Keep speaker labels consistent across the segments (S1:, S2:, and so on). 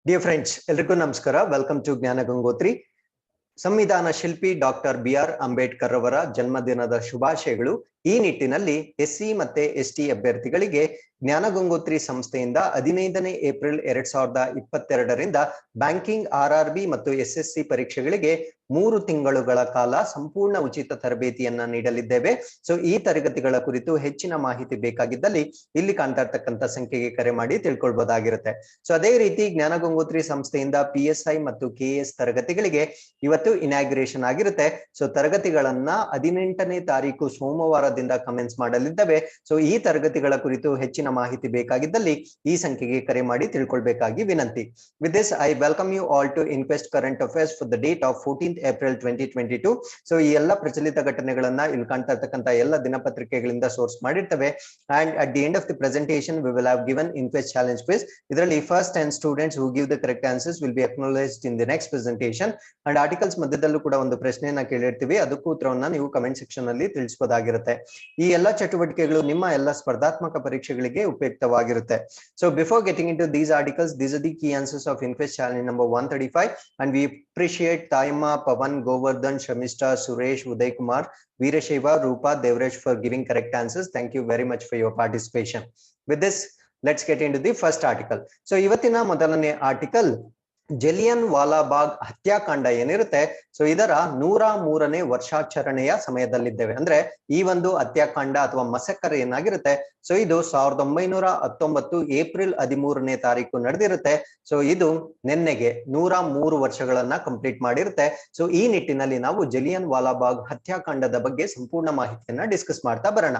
S1: Dear friends, ಎಲ್ರಿಗೂ ನಮಸ್ಕಾರ. Welcome to ಜ್ಞಾನ ಗಂಗೋತ್ರಿ. ಸಂವಿಧಾನ ಶಿಲ್ಪಿ ಡಾಕ್ಟರ್ BR ಅಂಬೇಡ್ಕರ್ ಅವರ ಜನ್ಮದಿನದ ಶುಭಾಶಯಗಳು. ಈ ನಿಟ್ಟಿನಲ್ಲಿ SC ಮತ್ತೆ ST ಅಭ್ಯರ್ಥಿಗಳಿಗೆ ಜ್ಞಾನ ಗಂಗೋತ್ರಿ ಸಂಸ್ಥೆಯಿಂದ 15ನೇ ಏಪ್ರಿಲ್ 2022ರಿಂದ ಬ್ಯಾಂಕಿಂಗ್ RRB ಮತ್ತು SSC ಪರೀಕ್ಷೆಗಳಿಗೆ 3 ತಿಂಗಳುಗಳ ಕಾಲ ಸಂಪೂರ್ಣ ಉಚಿತ ತರಬೇತಿಯನ್ನ ನೀಡಲಿದ್ದೇವೆ. ಸೊ ಈ ತರಗತಿಗಳ ಕುರಿತು ಹೆಚ್ಚಿನ ಮಾಹಿತಿ ಬೇಕಾಗಿದ್ದಲ್ಲಿ ಇಲ್ಲಿ ಕಾಣ್ತಾ ಇರ್ತಕ್ಕಂಥ ಸಂಖ್ಯೆಗೆ ಕರೆ ಮಾಡಿ ತಿಳ್ಕೊಳ್ಬಹುದಾಗಿರುತ್ತೆ. ಸೊ ಅದೇ ರೀತಿ ಜ್ಞಾನ ಗಂಗೋತ್ರಿ ಸಂಸ್ಥೆಯಿಂದ PSI ಮತ್ತು KS ತರಗತಿಗಳಿಗೆ ಇವತ್ತು ಇನಾಗ್ರೇಷನ್ ಆಗಿರುತ್ತೆ. ಸೊ ತರಗತಿಗಳನ್ನ 18ನೇ ತಾರೀಕು ಸೋಮವಾರದಿಂದ ಕಮೆನ್ಸ್ ಮಾಡಲಿದ್ದೇವೆ. ಸೊ ಈ ತರಗತಿಗಳ ಕುರಿತು ಹೆಚ್ಚಿನ ಮಾಹಿತಿ ಬೇಕಾಗಿದ್ದಲ್ಲಿ ಈ ಸಂಖ್ಯೆಗೆ ಕರೆ ಮಾಡಿ ತಿಳ್ಕೊಳ್ಬೇಕಾಗಿ ವಿನಂತಿ. With this I welcome you all to Inquest current affairs for the date of 14th April 2022. So ಈ ಎಲ್ಲ ಪ್ರಚಲಿತ ಘಟನೆಗಳನ್ನ ಇಲ್ಲಿ ಕಾಣ್ತಾ ಇರ್ತಕ್ಕಂಥ ಎಲ್ಲ ದಿನಪತ್ರಿಕೆಗಳಿಂದ ಸೋರ್ಸ್ ಮಾಡಿರ್ತವೆ. And at the end of the presentation we will have given Inquest challenge quiz. ಇದರಲ್ಲಿ first 10 students who give the correct answers will be acknowledged in the next presentation. And articles ಮಧ್ಯದಲ್ಲೂ ಕೂಡ ಒಂದು ಪ್ರಶ್ನೆಯನ್ನ ಕೇಳಿರ್ತೀವಿ, ಅದಕ್ಕೂ ಉತ್ತರವನ್ನ ನೀವು comment section ಅಲ್ಲಿ ತಿಳಿಸಬಹುದಾಗಿರುತ್ತೆ. ಈ ಎಲ್ಲ ಚಟುವಟಿಕೆಗಳು ನಿಮ್ಮ ಎಲ್ಲ ಸ್ಪರ್ಧಾತ್ಮಕ ಪರೀಕ್ಷೆಗಳಿಗೆ ಉಪಯುಕ್ತವಾಗಿರುತ್ತೆ. So before getting into these articles, these are the key answers of Inquest challenge number 135. And we appreciate Thaima, Pavan, Govardhan, Shamishta, Suresh, Uday Kumar, Veerashaiva, Roopa, Devaraj for giving correct answers. Thank you very much for your participation. With this let's get into the first article. So ಇವತ್ತಿನ ಮೊದಲನೇ article Jallian Walabagh ಹತ್ಯಾಕಾಂಡ ಏನಿರುತ್ತೆ, so ಇದರ 103ನೇ ವರ್ಷಾಚರಣೆಯ ಸಮಯದಲ್ಲಿದ್ದೇವೆ. ಅಂದ್ರೆ ಈ ಒಂದು ಹತ್ಯಾಕಾಂಡ ಅಥವಾ ಮಸಕರ್ ಏನಾಗಿರುತ್ತೆ, ಸೊ ಇದು 1919 ಏಪ್ರಿಲ್ 13ನೇ ತಾರೀಕು ನಡೆದಿರುತ್ತೆ. ಸೊ ಇದು ನಿನ್ನೆಗೆ 103 ವರ್ಷಗಳನ್ನ ಕಂಪ್ಲೀಟ್ ಮಾಡಿರುತ್ತೆ. ಸೊ ಈ ನಿಟ್ಟಿನಲ್ಲಿ ನಾವು ಜಲಿಯನ್ ವಾಲಾಬಾಗ್ ಹತ್ಯಾಕಾಂಡದ ಬಗ್ಗೆ ಸಂಪೂರ್ಣ ಮಾಹಿತಿಯನ್ನ ಡಿಸ್ಕಸ್ ಮಾಡ್ತಾ ಬರೋಣ.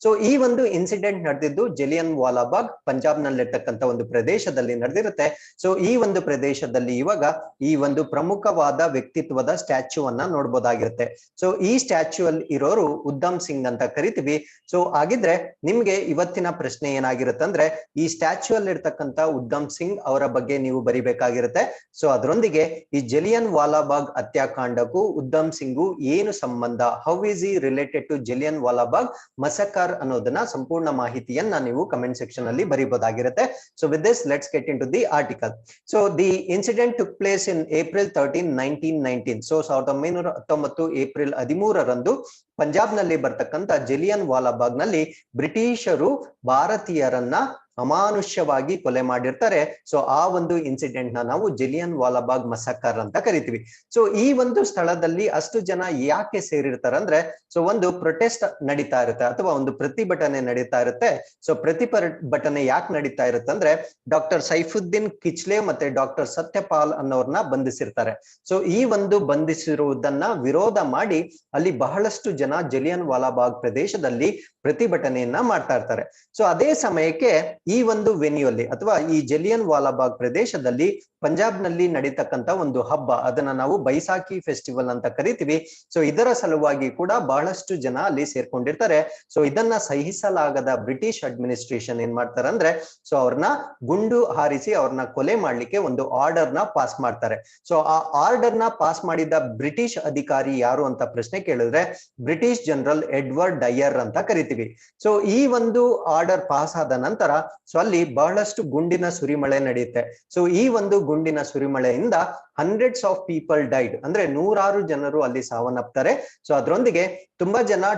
S1: ಸೊ ಈ ಒಂದು ಇನ್ಸಿಡೆಂಟ್ ನಡೆದಿದ್ದು ಜಲಿಯನ್ ವಾಲಾಬಾಗ್ ಪಂಜಾಬ್ ನಲ್ಲಿರ್ತಕ್ಕಂಥ ಒಂದು ಪ್ರದೇಶದಲ್ಲಿ ನಡೆದಿರುತ್ತೆ. ಸೊ ಈ ಒಂದು ಪ್ರದೇಶದಲ್ಲಿ ಇವಾಗ ಈ ಒಂದು ಪ್ರಮುಖವಾದ ವ್ಯಕ್ತಿತ್ವದ ಸ್ಟ್ಯಾಚ್ಯೂ ಅನ್ನ ನೋಡ್ಬೋದಾಗಿರುತ್ತೆ. ಸೊ ಈ ಸ್ಟ್ಯಾಚ್ಯೂ ಅಲ್ಲಿ ಇರೋರು ಉದ್ದಮ್ ಸಿಂಗ್ ಅಂತ ಕರಿತೀವಿ. ಸೊ ಹಾಗಿದ್ರೆ ನಿಮ್ಗೆ ಇವತ್ತಿನ ಪ್ರಶ್ನೆ ಏನಾಗಿರುತ್ತೆ ಅಂದ್ರೆ, ಈ ಸ್ಟ್ಯಾಚ್ಯೂ ಅಲ್ಲಿ ಇರ್ತಕ್ಕಂಥ ಉದ್ದಮ್ ಸಿಂಗ್ ಅವರ ಬಗ್ಗೆ ನೀವು ಬರಿಬೇಕಾಗಿರುತ್ತೆ. ಸೊ ಅದರೊಂದಿಗೆ ಈ ಜಲಿಯನ್ ವಾಲಾಬಾಗ್ ಹತ್ಯಾಕಾಂಡಕ್ಕೂ ಉದ್ದಮ್ ಸಿಂಗು ಏನು ಸಂಬಂಧ, how is he related to Jallian Wala Bagh massacre ಅನ್ನೋದನ್ನ ಸಂಪೂರ್ಣ ಮಾಹಿತಿಯನ್ನ ನೀವು ಕಮೆಂಟ್ ಸೆಕ್ಷನ್ ಅಲ್ಲಿ ಬರೀಬಹುದಾಗಿರುತ್ತೆ. So with this let's get into the article. So the incident took place in April 13, 1919. So 1919 April 13ರಂದು ಪಂಜಾಬ್ ನಲ್ಲಿ ಬರ್ತಕ್ಕಂಥ ಜಲಿಯನ್ ವಾಲಾಬಾಗ್ ನಲ್ಲಿ ಬ್ರಿಟಿಷರು ಭಾರತೀಯರನ್ನ ಅಮಾನುಷ್ಯವಾಗಿ ಕೊಲೆ ಮಾಡಿರ್ತಾರೆ. ಸೊ ಆ ಒಂದು ಇನ್ಸಿಡೆಂಟ್ ನ ನಾವು ಜಲಿಯನ್ ವಾಲಾಬಾಗ್ ಮಸಕರ್ ಅಂತ ಕರಿತೀವಿ. ಸೊ ಈ ಒಂದು ಸ್ಥಳದಲ್ಲಿ ಅಷ್ಟು ಜನ ಯಾಕೆ ಸೇರಿರ್ತಾರೆ ಅಂದ್ರೆ, ಸೊ ಒಂದು ಪ್ರೊಟೆಸ್ಟ್ ನಡೀತಾ ಇರುತ್ತೆ ಅಥವಾ ಒಂದು ಪ್ರತಿಭಟನೆ ನಡೀತಾ ಇರುತ್ತೆ. ಸೊ ಪ್ರತಿಭಟನೆ ಯಾಕೆ ನಡೀತಾ ಇರುತ್ತೆ ಅಂದ್ರೆ, ಡಾಕ್ಟರ್ ಸೈಫುದ್ದೀನ್ ಕಿಚ್ಲೆ ಮತ್ತೆ ಡಾಕ್ಟರ್ ಸತ್ಯಪಾಲ್ ಅನ್ನೋರ್ನ ಬಂಧಿಸಿರ್ತಾರೆ. ಸೊ ಈ ಒಂದು ಬಂಧಿಸಿರುವುದನ್ನ ವಿರೋಧ ಮಾಡಿ ಅಲ್ಲಿ ಬಹಳಷ್ಟು ಜನ ಜಲಿಯನ್ ವಾಲಾಬಾಗ್ ಪ್ರದೇಶದಲ್ಲಿ ಪ್ರತಿಭಟನೆಯನ್ನ ಮಾಡ್ತಾ ಇರ್ತಾರೆ. ಸೊ ಅದೇ ಸಮಯಕ್ಕೆ ಈ ಒಂದು ವೆನ್ಯೂಲ್ಲಿ ಅಥವಾ ಈ ಜಲಿಯನ್ ವಾಲಾಬಾಗ್ ಪ್ರದೇಶದಲ್ಲಿ ಪಂಜಾಬ್ ನಲ್ಲಿ ನಡೀತಕ್ಕಂತ ಒಂದು ಹಬ್ಬ, ಅದನ್ನ ನಾವು ಬೈಸಾಖಿ ಫೆಸ್ಟಿವಲ್ ಅಂತ ಕರಿತೀವಿ. ಸೊ ಇದರ ಸಲುವಾಗಿ ಕೂಡ ಬಹಳಷ್ಟು ಜನ ಅಲ್ಲಿ ಸೇರ್ಕೊಂಡಿರ್ತಾರೆ. ಸೊ ಇದನ್ನ ಸಹಿಸಲಾಗದ ಬ್ರಿಟಿಷ್ ಅಡ್ಮಿನಿಸ್ಟ್ರೇಷನ್ ಏನ್ ಮಾಡ್ತಾರೆ ಅಂದ್ರೆ, ಸೊ ಅವ್ರನ್ನ ಗುಂಡು ಹಾರಿಸಿ ಅವ್ರನ್ನ ಕೊಲೆ ಮಾಡ್ಲಿಕ್ಕೆ ಒಂದು ಆರ್ಡರ್ ನ ಪಾಸ್ ಮಾಡ್ತಾರೆ. ಸೊ ಆ ಆರ್ಡರ್ ನ ಪಾಸ್ ಮಾಡಿದ ಬ್ರಿಟಿಷ್ ಅಧಿಕಾರಿ ಯಾರು ಅಂತ ಪ್ರಶ್ನೆ ಕೇಳಿದ್ರೆ, ಬ್ರಿಟಿಷ್ ಜನರಲ್ ಎಡ್ವರ್ಡ್ ಡಯರ್ ಅಂತ ಕರಿತೀವಿ. ಸೊ ಈ ಒಂದು ಆರ್ಡರ್ ಪಾಸ್ ಆದ ನಂತರ ಸೊ ಅಲ್ಲಿ ಬಹಳಷ್ಟು ಗುಂಡಿನ ಸುರಿಮಳೆ ನಡೆಯುತ್ತೆ. ಸೊ ಈ ಒಂದು ಗುಂಡಿನ ಸುರಿಮಳೆಯಿಂದ ಹಂಡ್ರೆಡ್ಸ್ ಆಫ್ ಪೀಪಲ್ ಡೈಡ್, ಅಂದ್ರೆ 100 ಜನರು ಅಲ್ಲಿ ಸಾವನ್ನಪ್ತಾರೆ. ಸೊ ಅದರೊಂದಿಗೆ ತುಂಬಾ ಜನ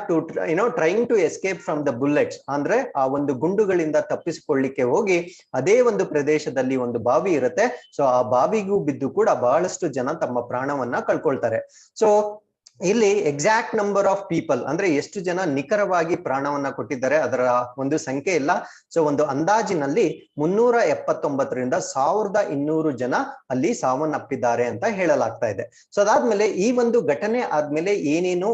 S1: trying to escape from the bullets, ಅಂದ್ರೆ ಆ ಒಂದು ಗುಂಡುಗಳಿಂದ ತಪ್ಪಿಸಿಕೊಳ್ಳಿಕ್ಕೆ ಹೋಗಿ ಅದೇ ಒಂದು ಪ್ರದೇಶದಲ್ಲಿ ಒಂದು ಬಾವಿ ಇರುತ್ತೆ. ಸೊ ಆ ಬಾವಿಗೂ ಬಿದ್ದು ಕೂಡ ಬಹಳಷ್ಟು ಜನ ತಮ್ಮ ಪ್ರಾಣವನ್ನ ಕಳ್ಕೊಳ್ತಾರೆ. ಸೊ ಇಲ್ಲಿ ಎಕ್ಸಾಕ್ಟ್ ನಂಬರ್ ಆಫ್ ಪೀಪಲ್ ಅಂದ್ರೆ ಎಷ್ಟು ಜನ ನಿಖರವಾಗಿ ಪ್ರಾಣವನ್ನ ಕೊಟ್ಟಿದ್ದಾರೆ ಅದರ ಒಂದು ಸಂಖ್ಯೆ ಇಲ್ಲ. ಸೊ ಒಂದು ಅಂದಾಜಿನಲ್ಲಿ 379ರಿಂದ 1200 ಜನ ಅಲ್ಲಿ ಸಾವನ್ನಪ್ಪಿದ್ದಾರೆ ಅಂತ ಹೇಳಲಾಗ್ತಾ ಇದೆ. ಸೊ ಅದಾದ್ಮೇಲೆ ಈ ಒಂದು ಘಟನೆ ಆದ್ಮೇಲೆ ಏನೇನು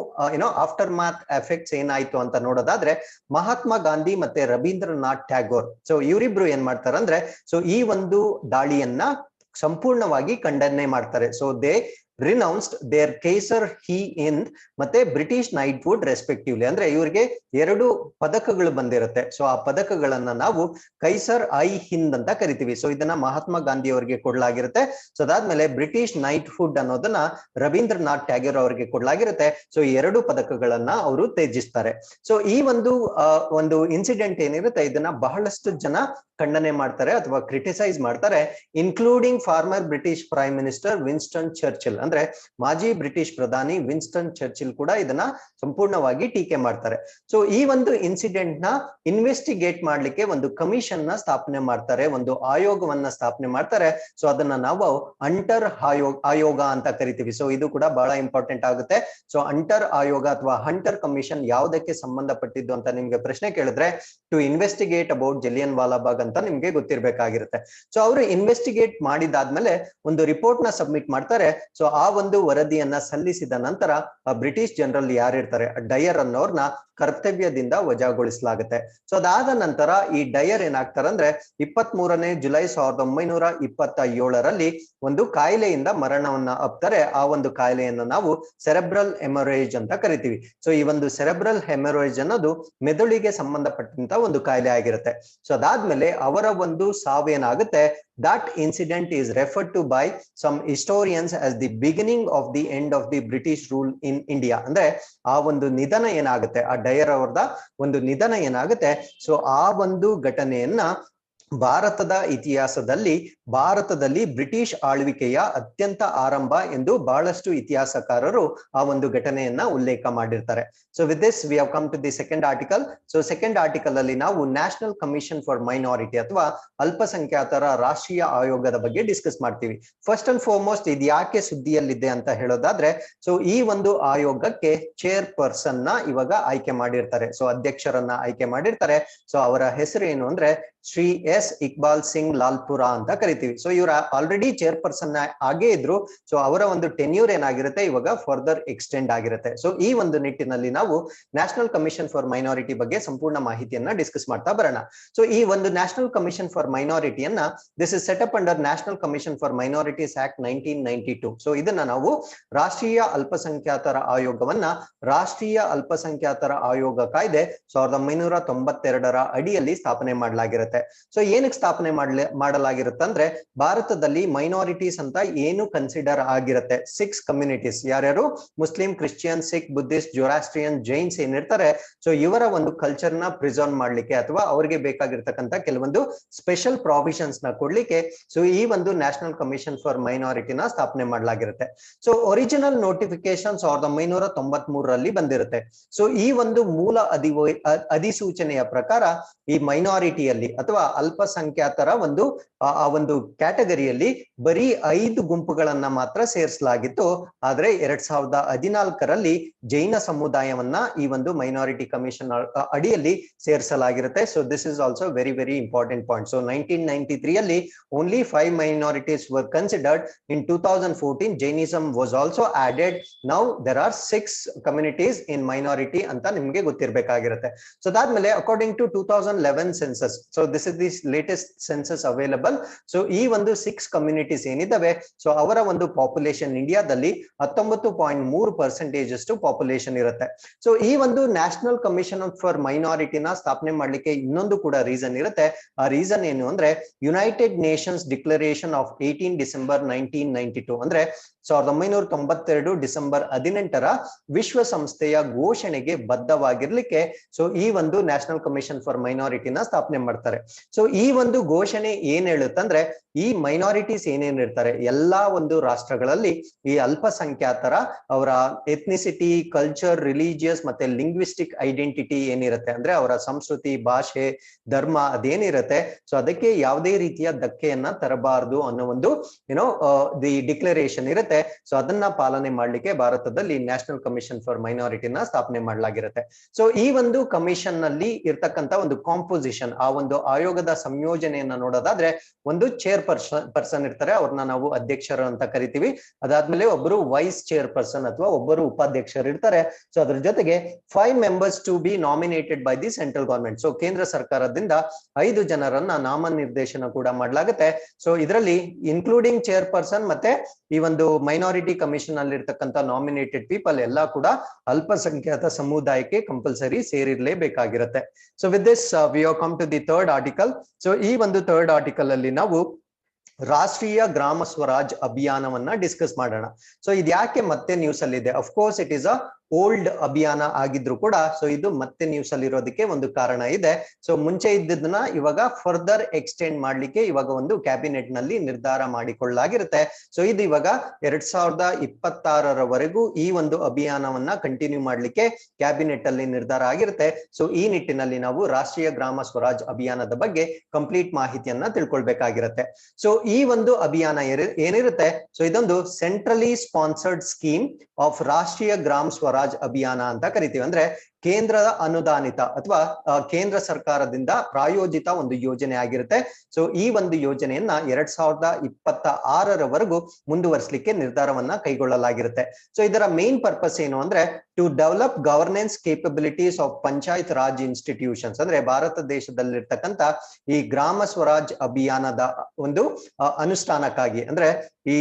S1: ಆಫ್ಟರ್ ಮಾತ್ ಎಫೆಕ್ಟ್ಸ್ ಏನಾಯ್ತು ಅಂತ ನೋಡೋದಾದ್ರೆ, ಮಹಾತ್ಮ ಗಾಂಧಿ ಮತ್ತೆ ರವೀಂದ್ರನಾಥ್ ಟ್ಯಾಗೋರ್, ಸೊ ಇವರಿಬ್ರು ಏನ್ ಮಾಡ್ತಾರಂದ್ರೆ, ಸೊ ಈ ಒಂದು ದಾಳಿಯನ್ನ ಸಂಪೂರ್ಣವಾಗಿ ಖಂಡನೆ ಮಾಡ್ತಾರೆ. ಸೊ ದೇ ರಿನೌನ್ಸ್ಡ್ ದೇರ್ ಕೈಸರ್ ಹಿ ಹಿಂದ್ ಮತ್ತೆ ಬ್ರಿಟಿಷ್ ನೈಟ್ಹುಡ್ ರೆಸ್ಪೆಕ್ಟಿವ್ಲಿ. ಅಂದ್ರೆ ಇವರಿಗೆ 2 ಪದಕಗಳು ಬಂದಿರುತ್ತೆ. ಸೊ ಆ ಪದಕಗಳನ್ನ ನಾವು ಕೈಸರ್ ಐ ಹಿಂದ್ ಅಂತ ಕರಿತೀವಿ. ಸೊ ಇದನ್ನ ಮಹಾತ್ಮ ಗಾಂಧಿ ಅವರಿಗೆ ಕೊಡಲಾಗಿರುತ್ತೆ. ಸೊ ಅದಾದ್ಮೇಲೆ ಬ್ರಿಟಿಷ್ ನೈಟ್ಹುಡ್ ಅನ್ನೋದನ್ನ ರವೀಂದ್ರನಾಥ್ ಟ್ಯಾಗೋರ್ ಅವರಿಗೆ ಕೊಡಲಾಗಿರುತ್ತೆ. ಸೊ ಈ 2 ಪದಕಗಳನ್ನ ಅವರು ತ್ಯಜಿಸ್ತಾರೆ. ಸೊ ಈ ಒಂದು ಇನ್ಸಿಡೆಂಟ್ ಏನಿರುತ್ತೆ ಇದನ್ನ ಬಹಳಷ್ಟು ಜನ ಖಂಡನೆ ಮಾಡ್ತಾರೆ ಅಥವಾ ಕ್ರಿಟಿಸೈಸ್ ಮಾಡ್ತಾರೆ, including farmer British prime minister Winston Churchill. ಅಂದ್ರೆ ಮಾಜಿ ಬ್ರಿಟಿಷ್ ಪ್ರಧಾನಿ ವಿನ್ಸ್ಟನ್ ಚರ್ಚಿಲ್ ಕೂಡ ಇದನ್ನ ಸಂಪೂರ್ಣವಾಗಿ ಟೀಕೆ ಮಾಡ್ತಾರೆ. ಸೊ ಈ ಒಂದು ಇನ್ಸಿಡೆಂಟ್ ನ ಇನ್ವೆಸ್ಟಿಗೇಟ್ ಮಾಡ್ಲಿಕ್ಕೆ ಒಂದು ಕಮಿಷನ್ ನ ಸ್ಥಾಪನೆ ಮಾಡ್ತಾರೆ, ಒಂದು ಆಯೋಗವನ್ನ ಸ್ಥಾಪನೆ ಮಾಡ್ತಾರೆ. ಸೊ ಅದನ್ನ ನಾವು ಅಂಟರ್ ಆಯೋಗ ಅಂತ ಕರಿತೀವಿ. ಸೊ ಇದು ಕೂಡ ಬಹಳ ಇಂಪಾರ್ಟೆಂಟ್ ಆಗುತ್ತೆ. ಸೊ ಅಂಟರ್ ಆಯೋಗ ಅಥವಾ ಹಂಟರ್ ಕಮಿಷನ್ ಯಾವುದಕ್ಕೆ ಸಂಬಂಧಪಟ್ಟಿದ್ದು ಅಂತ ನಿಮ್ಗೆ ಪ್ರಶ್ನೆ ಕೇಳಿದ್ರೆ, to investigate about Jallian Walabagh ಅಂತ ನಿಮ್ಗೆ ಗೊತ್ತಿರ್ಬೇಕಾಗಿರುತ್ತೆ. ಸೊ ಅವರು ಇನ್ವೆಸ್ಟಿಗೇಟ್ ಮಾಡಿದಾದ್ಮೇಲೆ ಒಂದು ರಿಪೋರ್ಟ್ ನ ಸಬ್ಮಿಟ್ ಮಾಡ್ತಾರೆ. ಸೊ ಆ ಒಂದು ವರದಿಯನ್ನ ಸಲ್ಲಿಸಿದ ನಂತರ ಬ್ರಿಟಿಷ್ ಜನರಲ್ ಯಾರಿರ್ತಾರೆ ಡಯರ್ ಅನ್ನೋರ್ನ ಕರ್ತವ್ಯದಿಂದ ವಜಾಗೊಳಿಸಲಾಗುತ್ತೆ. ಸೊ ಅದಾದ ನಂತರ ಈ ಡಯರ್ ಏನಾಗ್ತಾರಂದ್ರೆ 23ನೇ ಜುಲೈ 1927ರಲ್ಲಿ ಒಂದು ಕಾಯಿಲೆಯಿಂದ ಮರಣವನ್ನ ಅಪ್ತಾರೆ. ಆ ಒಂದು ಕಾಯಿಲೆಯನ್ನು ನಾವು ಸೆರೆಬ್ರಲ್ ಹೆಮೊರೇಜ್ ಅಂತ ಕರಿತೀವಿ. ಸೊ ಈ ಒಂದು ಸೆರೆಬ್ರಲ್ ಹೆಮೊರೇಜ್ ಅನ್ನೋದು ಮೆದುಳಿಗೆ ಸಂಬಂಧಪಟ್ಟಂತ ಒಂದು ಕಾಯಿಲೆ ಆಗಿರುತ್ತೆ. ಸೊ ಅದಾದ್ಮೇಲೆ ಅವರ ಒಂದು ಸಾವೇನಾಗುತ್ತೆ, that incident is referred to by some historians as the beginning of the end of the British rule in India. ಅಂದ್ರೆ ಆ ಒಂದು ನಿಧನ ಏನಾಗುತ್ತೆ, ಆ ಡಯರ್ ಅವರದ ಒಂದು ನಿಧನ ಏನಾಗುತ್ತೆ, ಸೊ ಆ ಒಂದು ಘಟನೆಯನ್ನ ಭಾರತದ ಭಾರತದಲ್ಲಿ ಬ್ರಿಟಿಷ್ ಆಳ್ವಿಕೆಯ ಅತ್ಯಂತ ಆರಂಭ ಎಂದು ಬಹಳಷ್ಟು ಇತಿಹಾಸಕಾರರು ಆ ಒಂದು ಘಟನೆಯನ್ನ ಉಲ್ಲೇಖ ಮಾಡಿರ್ತಾರೆ. So with this we have come to the second article. So second article ಅಲ್ಲಿ ನಾವು ನ್ಯಾಷನಲ್ ಕಮಿಷನ್ ಫಾರ್ ಮೈನಾರಿಟಿ ಅಥವಾ ಅಲ್ಪಸಂಖ್ಯಾತರ ರಾಷ್ಟ್ರೀಯ ಆಯೋಗದ ಬಗ್ಗೆ ಡಿಸ್ಕಸ್ ಮಾಡ್ತೀವಿ. ಫಸ್ಟ್ ಅಂಡ್ ಫಾರ್ಮೋಸ್ಟ್ ಇದು ಯಾಕೆ ಸುದ್ದಿಯಲ್ಲಿದೆ ಅಂತ ಹೇಳೋದಾದ್ರೆ, ಸೊ ಈ ಒಂದು ಆಯೋಗಕ್ಕೆ ಚೇರ್ ಪರ್ಸನ್ ನ ಇವಾಗ ಆಯ್ಕೆ ಮಾಡಿರ್ತಾರೆ. ಸೊ ಅಧ್ಯಕ್ಷರನ್ನ ಆಯ್ಕೆ ಮಾಡಿರ್ತಾರೆ. ಸೊ ಅವರ ಹೆಸರು ಏನು ಅಂದ್ರೆ ಶ್ರೀ ಎಸ್ ಇಕ್ಬಾಲ್ ಸಿಂಗ್ ಲಾಲ್ಪುರಾ ಅಂತ ಕರಿತೀವಿ. ಸೊ ಇವರು ಆಲ್ರೆಡಿ ಚೇರ್ಪರ್ಸನ್ ಆಗೇ ಇದ್ರು. ಸೊ ಅವರ ಒಂದು ಟೆನ್ಯೂರ್ ಏನಾಗಿರುತ್ತೆ ಇವಾಗ ಫರ್ದರ್ ಎಕ್ಸ್ಟೆಂಡ್ ಆಗಿರುತ್ತೆ. ಸೊ ಈ ಒಂದು ನಿಟ್ಟಿನಲ್ಲಿ ನಾವು ನ್ಯಾಷನಲ್ ಕಮಿಷನ್ ಫಾರ್ ಮೈನಾರಿಟಿ ಬಗ್ಗೆ ಸಂಪೂರ್ಣ ಮಾಹಿತಿಯನ್ನ ಡಿಸ್ಕಸ್ ಮಾಡ್ತಾ ಬರೋಣ. ಸೊ ಈ ಒಂದು ನ್ಯಾಷನಲ್ ಕಮಿಷನ್ ಫಾರ್ ಮೈನಾರಿಟಿಯನ್ನ this is set up under national commission for minorities act 1992. So ಇದನ್ನ ನಾವು ರಾಷ್ಟ್ರೀಯ ಅಲ್ಪಸಂಖ್ಯಾತರ ಆಯೋಗವನ್ನ ರಾಷ್ಟ್ರೀಯ ಅಲ್ಪಸಂಖ್ಯಾತರ ಆಯೋಗ ಕಾಯ್ದೆ 1992ರ ಅಡಿಯಲ್ಲಿ ಸ್ಥಾಪನೆ ಮಾಡಲಾಗಿರುತ್ತೆ. ಸೊ ಏನಕ್ಕೆ ಸ್ಥಾಪನೆ ಮಾಡಲಾಗಿರುತ್ತೆ ಅಂದ್ರೆ, ಭಾರತದಲ್ಲಿ ಮೈನಾರಿಟೀಸ್ ಅಂತ ಏನು ಕನ್ಸಿಡರ್ ಆಗಿರುತ್ತೆ 6 ಕಮ್ಯುನಿಟೀಸ್, ಯಾರ್ಯಾರು Muslim, Christian, Sikh, Buddhist, ಜೊರಾಸ್ಟ್ರಿಯನ್, Jains ಏನಿರ್ತಾರೆ. ಸೊ ಇವರ ಒಂದು ಕಲ್ಚರ್ ನ ಪ್ರಿಸರ್ವ್ ಮಾಡ್ಲಿಕ್ಕೆ ಅಥವಾ ಅವರಿಗೆ ಬೇಕಾಗಿರ್ತಕ್ಕಂಥ ಕೆಲವೊಂದು ಸ್ಪೆಷಲ್ ಪ್ರಾವಿಷನ್ಸ್ ನ ಕೊಡ್ಲಿಕ್ಕೆ ಸೊ ಈ ಒಂದು ನ್ಯಾಷನಲ್ ಕಮಿಷನ್ ಫಾರ್ ಮೈನಾರಿಟಿನ ಸ್ಥಾಪನೆ ಮಾಡಲಾಗಿರುತ್ತೆ. ಸೊ ಒರಿಜಿನಲ್ ನೋಟಿಫಿಕೇಶನ್ 1993ರಲ್ಲಿ ಬಂದಿರುತ್ತೆ. ಸೊ ಈ ಒಂದು ಮೂಲ ಅಧಿಸೂಚನೆಯ ಪ್ರಕಾರ ಈ ಮೈನಾರಿಟಿಯಲ್ಲಿ ಅಥವಾ ಅಲ್ಪಸಂಖ್ಯಾತರ ಆ ಒಂದು ಕ್ಯಾಟಗರಿಯಲ್ಲಿ ಬರೀ 5 ಗುಂಪುಗಳನ್ನ ಮಾತ್ರ ಸೇರಿಸಲಾಗಿತ್ತು. ಆದ್ರೆ 2014ರಲ್ಲಿ ಜೈನ ಸಮುದಾಯವನ್ನ ಈ ಒಂದು ಮೈನಾರಿಟಿ ಕಮಿಷನ್ ಅಡಿಯಲ್ಲಿ ಸೇರಿಸಲಾಗಿರುತ್ತೆ. So this is also very very important point. So 1993ಯಲ್ಲಿ only 5 minorities were considered. In 2014 Jainism was also added. Now there are 6 communities in minority ಅಂತ ನಿಮ್ಗೆ ಗೊತ್ತಿರಬೇಕಾಗಿರುತ್ತೆ. ಸೊ ಅದಾದ್ಮೇಲೆ according to 2011 census, so this is the latest census available. So ಈ ಒಂದು 6 communities ಏನಿದಾವೆ, so ಅವರ ಒಂದು population ಇಂಡಿಯಾದಲ್ಲಿ 19.3% ಅಷ್ಟು ಪಾಪ್ಯುಲೇಷನ್ ಇರುತ್ತೆ. ಸೊ ಈ ಒಂದು ನ್ಯಾಷನಲ್ ಕಮಿಷನ್ ಫಾರ್ ಮೈನಾರಿಟಿನ ಸ್ಥಾಪನೆ ಮಾಡ್ಲಿಕ್ಕೆ ಇನ್ನೊಂದು ಕೂಡ ರೀಸನ್ ಇರುತ್ತೆ. ಆ ರೀಸನ್ ಏನು ಅಂದ್ರೆ, United Nations declaration of 18 December 1992 ಅಂದ್ರೆ 1992 ಡಿಸೆಂಬರ್ 18ರ ವಿಶ್ವಸಂಸ್ಥೆಯ ಘೋಷಣೆಗೆ ಬದ್ಧವಾಗಿರ್ಲಿಕ್ಕೆ ಸೊ ಈ ಒಂದು ನ್ಯಾಷನಲ್ ಕಮಿಷನ್ ಫಾರ್ ಮೈನಾರಿಟಿನ ಸ್ಥಾಪನೆ ಮಾಡ್ತಾರೆ. ಸೊ ಈ ಒಂದು ಘೋಷಣೆ ಏನ್ ಹೇಳುತ್ತಂದ್ರೆ, ಈ ಮೈನಾರಿಟೀಸ್ ಏನೇನಿರ್ತಾರೆ ಎಲ್ಲಾ ಒಂದು ರಾಷ್ಟ್ರಗಳಲ್ಲಿ ಈ ಅಲ್ಪಸಂಖ್ಯಾತರ ಅವರ ಎಥ್ನಿಸಿಟಿ, ಕಲ್ಚರ್, ರಿಲಿಜಿಯಸ್ ಮತ್ತೆ ಲಿಂಗ್ವಿಸ್ಟಿಕ್ ಐಡೆಂಟಿಟಿ ಏನಿರುತ್ತೆ ಅಂದ್ರೆ ಅವರ ಸಂಸ್ಕೃತಿ, ಭಾಷೆ, ಧರ್ಮ ಅದೇನಿರುತ್ತೆ, ಸೊ ಅದಕ್ಕೆ ಯಾವುದೇ ರೀತಿಯ ಧಕ್ಕೆಯನ್ನ ತರಬಾರದು ಅನ್ನೋ ಒಂದು ದಿ ಡಿಕ್ಲರೇಷನ್ ಇರುತ್ತೆ. ಸೊ ಅದನ್ನ ಪಾಲನೆ ಮಾಡ್ಲಿಕ್ಕೆ ಭಾರತದಲ್ಲಿ ನ್ಯಾಷನಲ್ ಕಮಿಷನ್ ಫಾರ್ ಮೈನಾರಿಟಿನ ಸ್ಥಾಪನೆ ಮಾಡಲಾಗಿರುತ್ತೆ. ಸೊ ಈ ಒಂದು ಕಮಿಷನ್ ನಲ್ಲಿ ಇರ್ತಕ್ಕಂತ ಒಂದು ಕಾಂಪೋಸಿಷನ್, ಆ ಒಂದು ಆಯೋಗದ ಸಂಯೋಜನೆಯನ್ನ ನೋಡೋದಾದ್ರೆ, ಒಂದು ಚೇರ್ ಪರ್ಸನ್ ಇರ್ತಾರೆ, ಅವ್ರನ್ನ ನಾವು ಅಧ್ಯಕ್ಷರು ಅಂತ ಕರಿತೀವಿ. ಅದಾದ್ಮೇಲೆ ಒಬ್ಬರು ವೈಸ್ ಚೇರ್ ಪರ್ಸನ್ ಅಥವಾ ಒಬ್ಬರು ಉಪಾಧ್ಯಕ್ಷರು ಇರ್ತಾರೆ. ಸೊ ಅದ್ರ ಜೊತೆಗೆ 5 members to be nominated by the central government. So ಕೇಂದ್ರ ಸರ್ಕಾರದಿಂದ 5 ಜನರನ್ನ ನಾಮನಿರ್ದೇಶನ ಕೂಡ ಮಾಡಲಾಗುತ್ತೆ. ಸೊ ಇದರಲ್ಲಿ ಇನ್ಕ್ಲೂಡಿಂಗ್ ಚೇರ್ ಪರ್ಸನ್ ಮತ್ತೆ ಈ ಒಂದು ಮೈನಾರಿಟಿ ಕಮಿಷನ್ ಅಲ್ಲಿ ಇರ್ತಕ್ಕಂಥ ನಾಮಿನೇಟೆಡ್ ಪೀಪಲ್ ಎಲ್ಲ ಕೂಡ ಅಲ್ಪಸಂಖ್ಯಾತ ಸಮುದಾಯಕ್ಕೆ ಕಂಪಲ್ಸರಿ ಸೇರಿರಲೇಬೇಕಾಗಿರುತ್ತೆ. So with this we have come to the third article. So ಈ ಒಂದು ಥರ್ಡ್ ಆರ್ಟಿಕಲ್ ಅಲ್ಲಿ ನಾವು ರಾಷ್ಟ್ರೀಯ ಗ್ರಾಮ ಸ್ವರಾಜ್ ಅಭಿಯಾನವನ್ನ ಡಿಸ್ಕಸ್ ಮಾಡೋಣ. ಸೊ ಇದು ಯಾಕೆ ಮತ್ತೆ ನ್ಯೂಸ್ ಅಲ್ಲಿ ಇದೆ? Of course it is a old ಅಭಿಯಾನ ಆಗಿದ್ರು ಕೂಡ ಸೊ ಇದು ಮತ್ತೆ ನ್ಯೂಸ್ ಅಲ್ಲಿ ಇರೋದಕ್ಕೆ ಒಂದು ಕಾರಣ ಇದೆ. ಸೊ ಮುಂಚೆ ಇದ್ದದನ್ನ ಇವಾಗ ಫರ್ದರ್ ಎಕ್ಸ್ಟೆಂಡ್ ಮಾಡ್ಲಿಕ್ಕೆ ಇವಾಗ ಒಂದು ಕ್ಯಾಬಿನೆಟ್ ನಲ್ಲಿ ನಿರ್ಧಾರ ಮಾಡಿಕೊಳ್ಳಲಾಗಿರುತ್ತೆ. ಸೊ ಇದು ಇವಾಗ 2026ರವರೆಗೂ ಈ ಒಂದು ಅಭಿಯಾನವನ್ನ ಕಂಟಿನ್ಯೂ ಮಾಡ್ಲಿಕ್ಕೆ ಕ್ಯಾಬಿನೆಟ್ ಅಲ್ಲಿ ನಿರ್ಧಾರ ಆಗಿರುತ್ತೆ. ಸೊ ಈ ನಿಟ್ಟಿನಲ್ಲಿ ನಾವು ರಾಷ್ಟ್ರೀಯ ಗ್ರಾಮ ಸ್ವರಾಜ್ ಅಭಿಯಾನದ ಬಗ್ಗೆ ಕಂಪ್ಲೀಟ್ ಮಾಹಿತಿಯನ್ನ ತಿಳ್ಕೊಳ್ಬೇಕಾಗಿರುತ್ತೆ. ಸೊ ಈ ಒಂದು ಅಭಿಯಾನ ಏನಿರುತ್ತೆ, ಸೊ ಇದೊಂದು ಸೆಂಟ್ರಲಿ ಸ್ಪಾನ್ಸರ್ಡ್ ಸ್ಕೀಮ್ ಆಫ್ ರಾಷ್ಟ್ರೀಯ ಗ್ರಾಮ ಸ್ವರಾಜ್ ಅಭಿಯಾನ ಅಂತ ಕರಿತೀವಿ. ಅಂದ್ರೆ ಕೇಂದ್ರದ ಅನುದಾನಿತ ಅಥವಾ ಕೇಂದ್ರ ಸರ್ಕಾರದಿಂದ ಪ್ರಾಯೋಜಿತ ಒಂದು ಯೋಜನೆ ಆಗಿರುತ್ತೆ. ಸೊ ಈ ಒಂದು ಯೋಜನೆಯನ್ನ 2026ರವರೆಗೂ ಮುಂದುವರಿಸಲಿಕ್ಕೆ ನಿರ್ಧಾರವನ್ನ ಕೈಗೊಳ್ಳಲಾಗಿರುತ್ತೆ. ಸೊ ಇದರ ಮೇನ್ ಪರ್ಪಸ್ ಏನು ಅಂದ್ರೆ to develop governance capabilities of Panchayat Raj institutions. ಅಂದ್ರೆ ಭಾರತ ದೇಶದಲ್ಲಿರ್ತಕ್ಕಂಥ ಈ ಗ್ರಾಮ ಸ್ವರಾಜ್ ಅಭಿಯಾನದ ಒಂದು ಅನುಷ್ಠಾನಕ್ಕಾಗಿ, ಅಂದ್ರೆ ಈ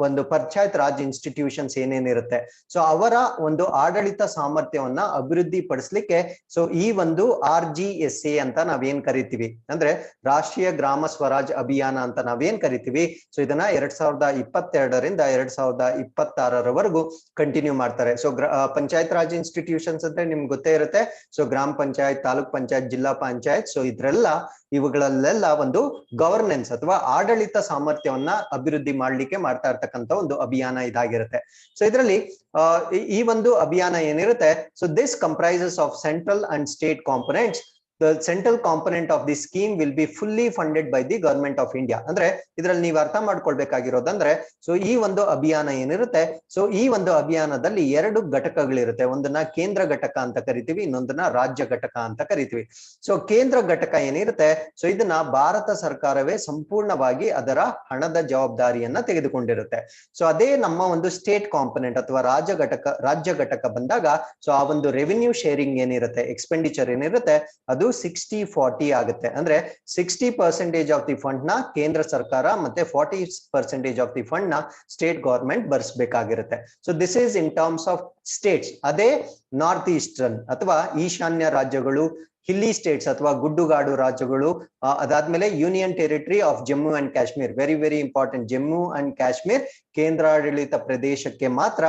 S1: ಒಂದು ಪಂಚಾಯತ್ ರಾಜ್ ಇನ್ಸ್ಟಿಟ್ಯೂಷನ್ಸ್ ಏನೇನಿರುತ್ತೆ ಸೊ ಅವರ ಒಂದು ಆಡಳಿತ ಸಾಮರ್ಥ್ಯವನ್ನ ಅಭಿವೃದ್ಧಿ ಪಡಿಸ್ಲಿಕ್ಕೆ ಸೊ ಈ ಒಂದು RGSA ಅಂತ ನಾವೇನ್ ಕರಿತೀವಿ, ಅಂದ್ರೆ ರಾಷ್ಟ್ರೀಯ ಗ್ರಾಮ ಸ್ವರಾಜ್ ಅಭಿಯಾನ ಅಂತ ನಾವೇನ್ ಕರಿತೀವಿ, ಸೊ ಇದನ್ನ 2022ರಿಂದ 2026ರವರೆಗೂ ಕಂಟಿನ್ಯೂ ಮಾಡ್ತಾರೆ. ಸೊ ಪಂಚಾಯತ್ ರಾಜ್ ಇನ್ಸ್ಟಿಟ್ಯೂಷನ್ಸ್ ಅಂದ್ರೆ ನಿಮ್ಗೆ ಗೊತ್ತೇ ಇರುತ್ತೆ. ಸೊ ಗ್ರಾಮ ಪಂಚಾಯತ್, ತಾಲೂಕ್ ಪಂಚಾಯತ್, ಜಿಲ್ಲಾ ಪಂಚಾಯತ್, ಸೊ ಇವುಗಳಲ್ಲೆಲ್ಲ ಒಂದು ಗವರ್ನೆನ್ಸ್ ಅಥವಾ ಆಡಳಿತ ಸಾಮರ್ಥ್ಯವನ್ನ ಅಭಿವೃದ್ಧಿ ಮಾಡ್ಲಿಕ್ಕೆ ಮಾಡ್ತಾ ಇರ್ತಕ್ಕಂಥ ಒಂದು ಅಭಿಯಾನ ಇದಾಗಿರುತ್ತೆ. ಸೊ ಇದರಲ್ಲಿ ಈ ಒಂದು ಅಭಿಯಾನ ಏನಿರುತ್ತೆ, so this comprises of central and state components. The central component of the scheme will be fully funded by the government of India. ಅಂದ್ರೆ ಇದರಲ್ಲಿ ನೀವು ಅರ್ಥ ಮಾಡ್ಕೊಳ್ಬೇಕಾಗಿರೋದಂದ್ರೆ ಸೊ ಈ ಒಂದು ಅಭಿಯಾನ ಏನಿರುತ್ತೆ, ಸೊ ಈ ಒಂದು ಅಭಿಯಾನದಲ್ಲಿ 2 ಘಟಕಗಳಿರುತ್ತೆ. ಒಂದನ್ನ ಕೇಂದ್ರ ಘಟಕ ಅಂತ ಕರಿತೀವಿ, ಇನ್ನೊಂದನ್ನ ರಾಜ್ಯ ಘಟಕ ಅಂತ ಕರಿತೀವಿ. ಸೊ ಕೇಂದ್ರ ಘಟಕ ಏನಿರುತ್ತೆ, ಸೊ ಇದನ್ನ ಭಾರತ ಸರ್ಕಾರವೇ ಸಂಪೂರ್ಣವಾಗಿ ಅದರ ಹಣದ ಜವಾಬ್ದಾರಿಯನ್ನ ತೆಗೆದುಕೊಂಡಿರುತ್ತೆ. ಸೊ ಅದೇ ನಮ್ಮ ಒಂದು ಸ್ಟೇಟ್ ಕಾಂಪೊನೆಂಟ್ ಅಥವಾ ರಾಜ್ಯ ಘಟಕ ಬಂದಾಗ ಸೊ ಆ ಒಂದು ರೆವಿನ್ಯೂ ಶೇರಿಂಗ್ ಏನಿರುತ್ತೆ, ಎಕ್ಸ್ಪೆಂಡಿಚರ್ ಏನಿರುತ್ತೆ, ಅದು 60-40 ಆಗುತ್ತೆ. ಅಂದ್ರೆ 60% ಆಫ್ ದಿ ಫಂಡ್ ನ ಕೇಂದ್ರ ಸರ್ಕಾರ ಮತ್ತೆ 40% ಆಫ್ ದಿ ಫಂಡ್ ನ ಸ್ಟೇಟ್ ಗವರ್ಮೆಂಟ್ ಭರಿಸಬೇಕಾಗಿರುತ್ತೆ. So this is in terms of states. ಅದೇ ನಾರ್ತ್ ಈಸ್ಟರ್ನ್ ಅಥವಾ ಈಶಾನ್ಯ ರಾಜ್ಯಗಳು, ಹಿಲ್ಲಿ ಸ್ಟೇಟ್ಸ್ ಅಥವಾ ಗುಡ್ಡುಗಾಡು ರಾಜ್ಯಗಳು, ಅದಾದ್ಮೇಲೆ union territory of Jammu and Kashmir, very very important, Jammu and Kashmir ಕೇಂದ್ರಾಡಳಿತ ಪ್ರದೇಶಕ್ಕೆ ಮಾತ್ರ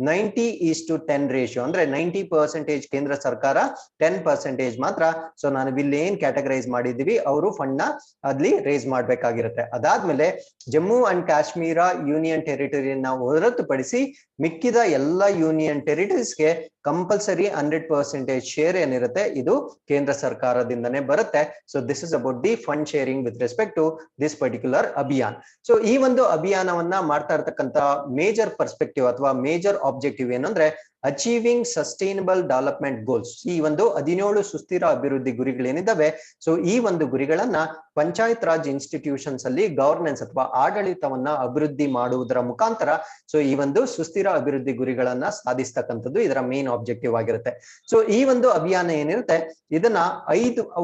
S1: 90:10 ರೇಷಿಯೋ, ಅಂದ್ರೆ 90% ಕೇಂದ್ರ ಸರ್ಕಾರ, 10% ಮಾತ್ರ ಸೊ ನಾನು ಇಲ್ಲಿ ಏನ್ ಕ್ಯಾಟಗರೈಸ್ ಮಾಡಿದೀವಿ ಅವರು ಫಂಡ್ ನ ಅಲ್ಲಿ ರೇಸ್ ಮಾಡ್ಬೇಕಾಗಿರುತ್ತೆ. ಅದಾದ್ಮೇಲೆ ಜಮ್ಮು ಅಂಡ್ ಕಾಶ್ಮೀರ ಯೂನಿಯನ್ ಟೆರಿಟರಿಯನ್ನ ಹೊರತುಪಡಿಸಿ ಮಿಕ್ಕಿದ ಎಲ್ಲ ಯೂನಿಯನ್ ಟೆರಿಟರೀಸ್ಗೆ ಕಂಪಲ್ಸರಿ 100% ಶೇರ್ ಏನಿರುತ್ತೆ ಇದು ಕೇಂದ್ರ ಸರ್ಕಾರದಿಂದನೇ ಬರುತ್ತೆ. So this is about the fund sharing with respect to this particular Abhiyan. So ಈ ಒಂದು ಅಭಿಯಾನವನ್ನ ಮಾಡ್ತಾ ಇರ್ತಕ್ಕಂಥ ಮೇಜರ್ ಪರ್ಸ್ಪೆಕ್ಟಿವ್ ಅಥವಾ ಮೇಜರ್ ಆಬ್ಜೆಕ್ಟಿವ್ ಏನಂದ್ರೆ ಅಚೀವಿಂಗ್ ಸಸ್ಟೈನಬಲ್ ಡೆವಲಪ್ಮೆಂಟ್ ಗೋಲ್ಸ್. ಈ ಒಂದು 17 ಸುಸ್ಥಿರ ಅಭಿವೃದ್ಧಿ ಗುರಿಗಳೇನಿದ್ದಾವೆ ಸೊ ಈ ಒಂದು ಗುರಿಗಳನ್ನ ಪಂಚಾಯತ್ ರಾಜ್ ಇನ್ಸ್ಟಿಟ್ಯೂಷನ್ಸ್ ಅಲ್ಲಿ ಗವರ್ನೆನ್ಸ್ ಅಥವಾ ಆಡಳಿತವನ್ನ ಅಭಿವೃದ್ಧಿ ಮಾಡುವುದರ ಮುಖಾಂತರ ಸೊ ಈ ಒಂದು ಸುಸ್ಥಿರ ಅಭಿವೃದ್ಧಿ ಗುರಿಗಳನ್ನ ಸಾಧಿಸ್ತಕ್ಕಂಥದ್ದು ಇದರ ಮೇನ್ ಆಬ್ಜೆಕ್ಟಿವ್ ಆಗಿರುತ್ತೆ. ಸೊ ಈ ಒಂದು ಅಭಿಯಾನ ಏನಿರುತ್ತೆ ಇದನ್ನ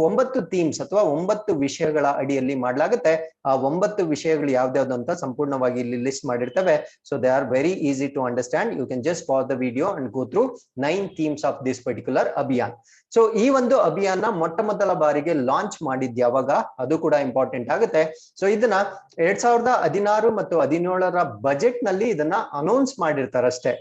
S1: 9 ಥೀಮ್ಸ್ ಅಥವಾ 9 ವಿಷಯಗಳ ಅಡಿಯಲ್ಲಿ ಮಾಡಲಾಗುತ್ತೆ. ಆ 9 ವಿಷಯಗಳು ಯಾವ್ದಾವ್ದು ಅಂತ ಸಂಪೂರ್ಣವಾಗಿ ಇಲ್ಲಿ ಲಿಸ್ಟ್ ಮಾಡಿರ್ತವೆ. So they are very easy to understand. You can just pause the video and go through 9 themes of this particular abhiyan. So ಈ ಒಂದು ಅಭಿಯಾನ ಮೊದಲ ಬಾರಿಗೆ ಲಾಂಚ್ ಮಾಡಿದ್ ಯಾವಾಗ ಅದು ಕೂಡ ಇಂಪಾರ್ಟೆಂಟ್ ಆಗುತ್ತೆ. ಸೊ ಇದನ್ನ 2016 ಮತ್ತು 2017ರ ಬಜೆಟ್ ನಲ್ಲಿ ಇದನ್ನ ಅನೌನ್ಸ್ ಮಾಡಿರ್ತಾರಷ್ಟೇ.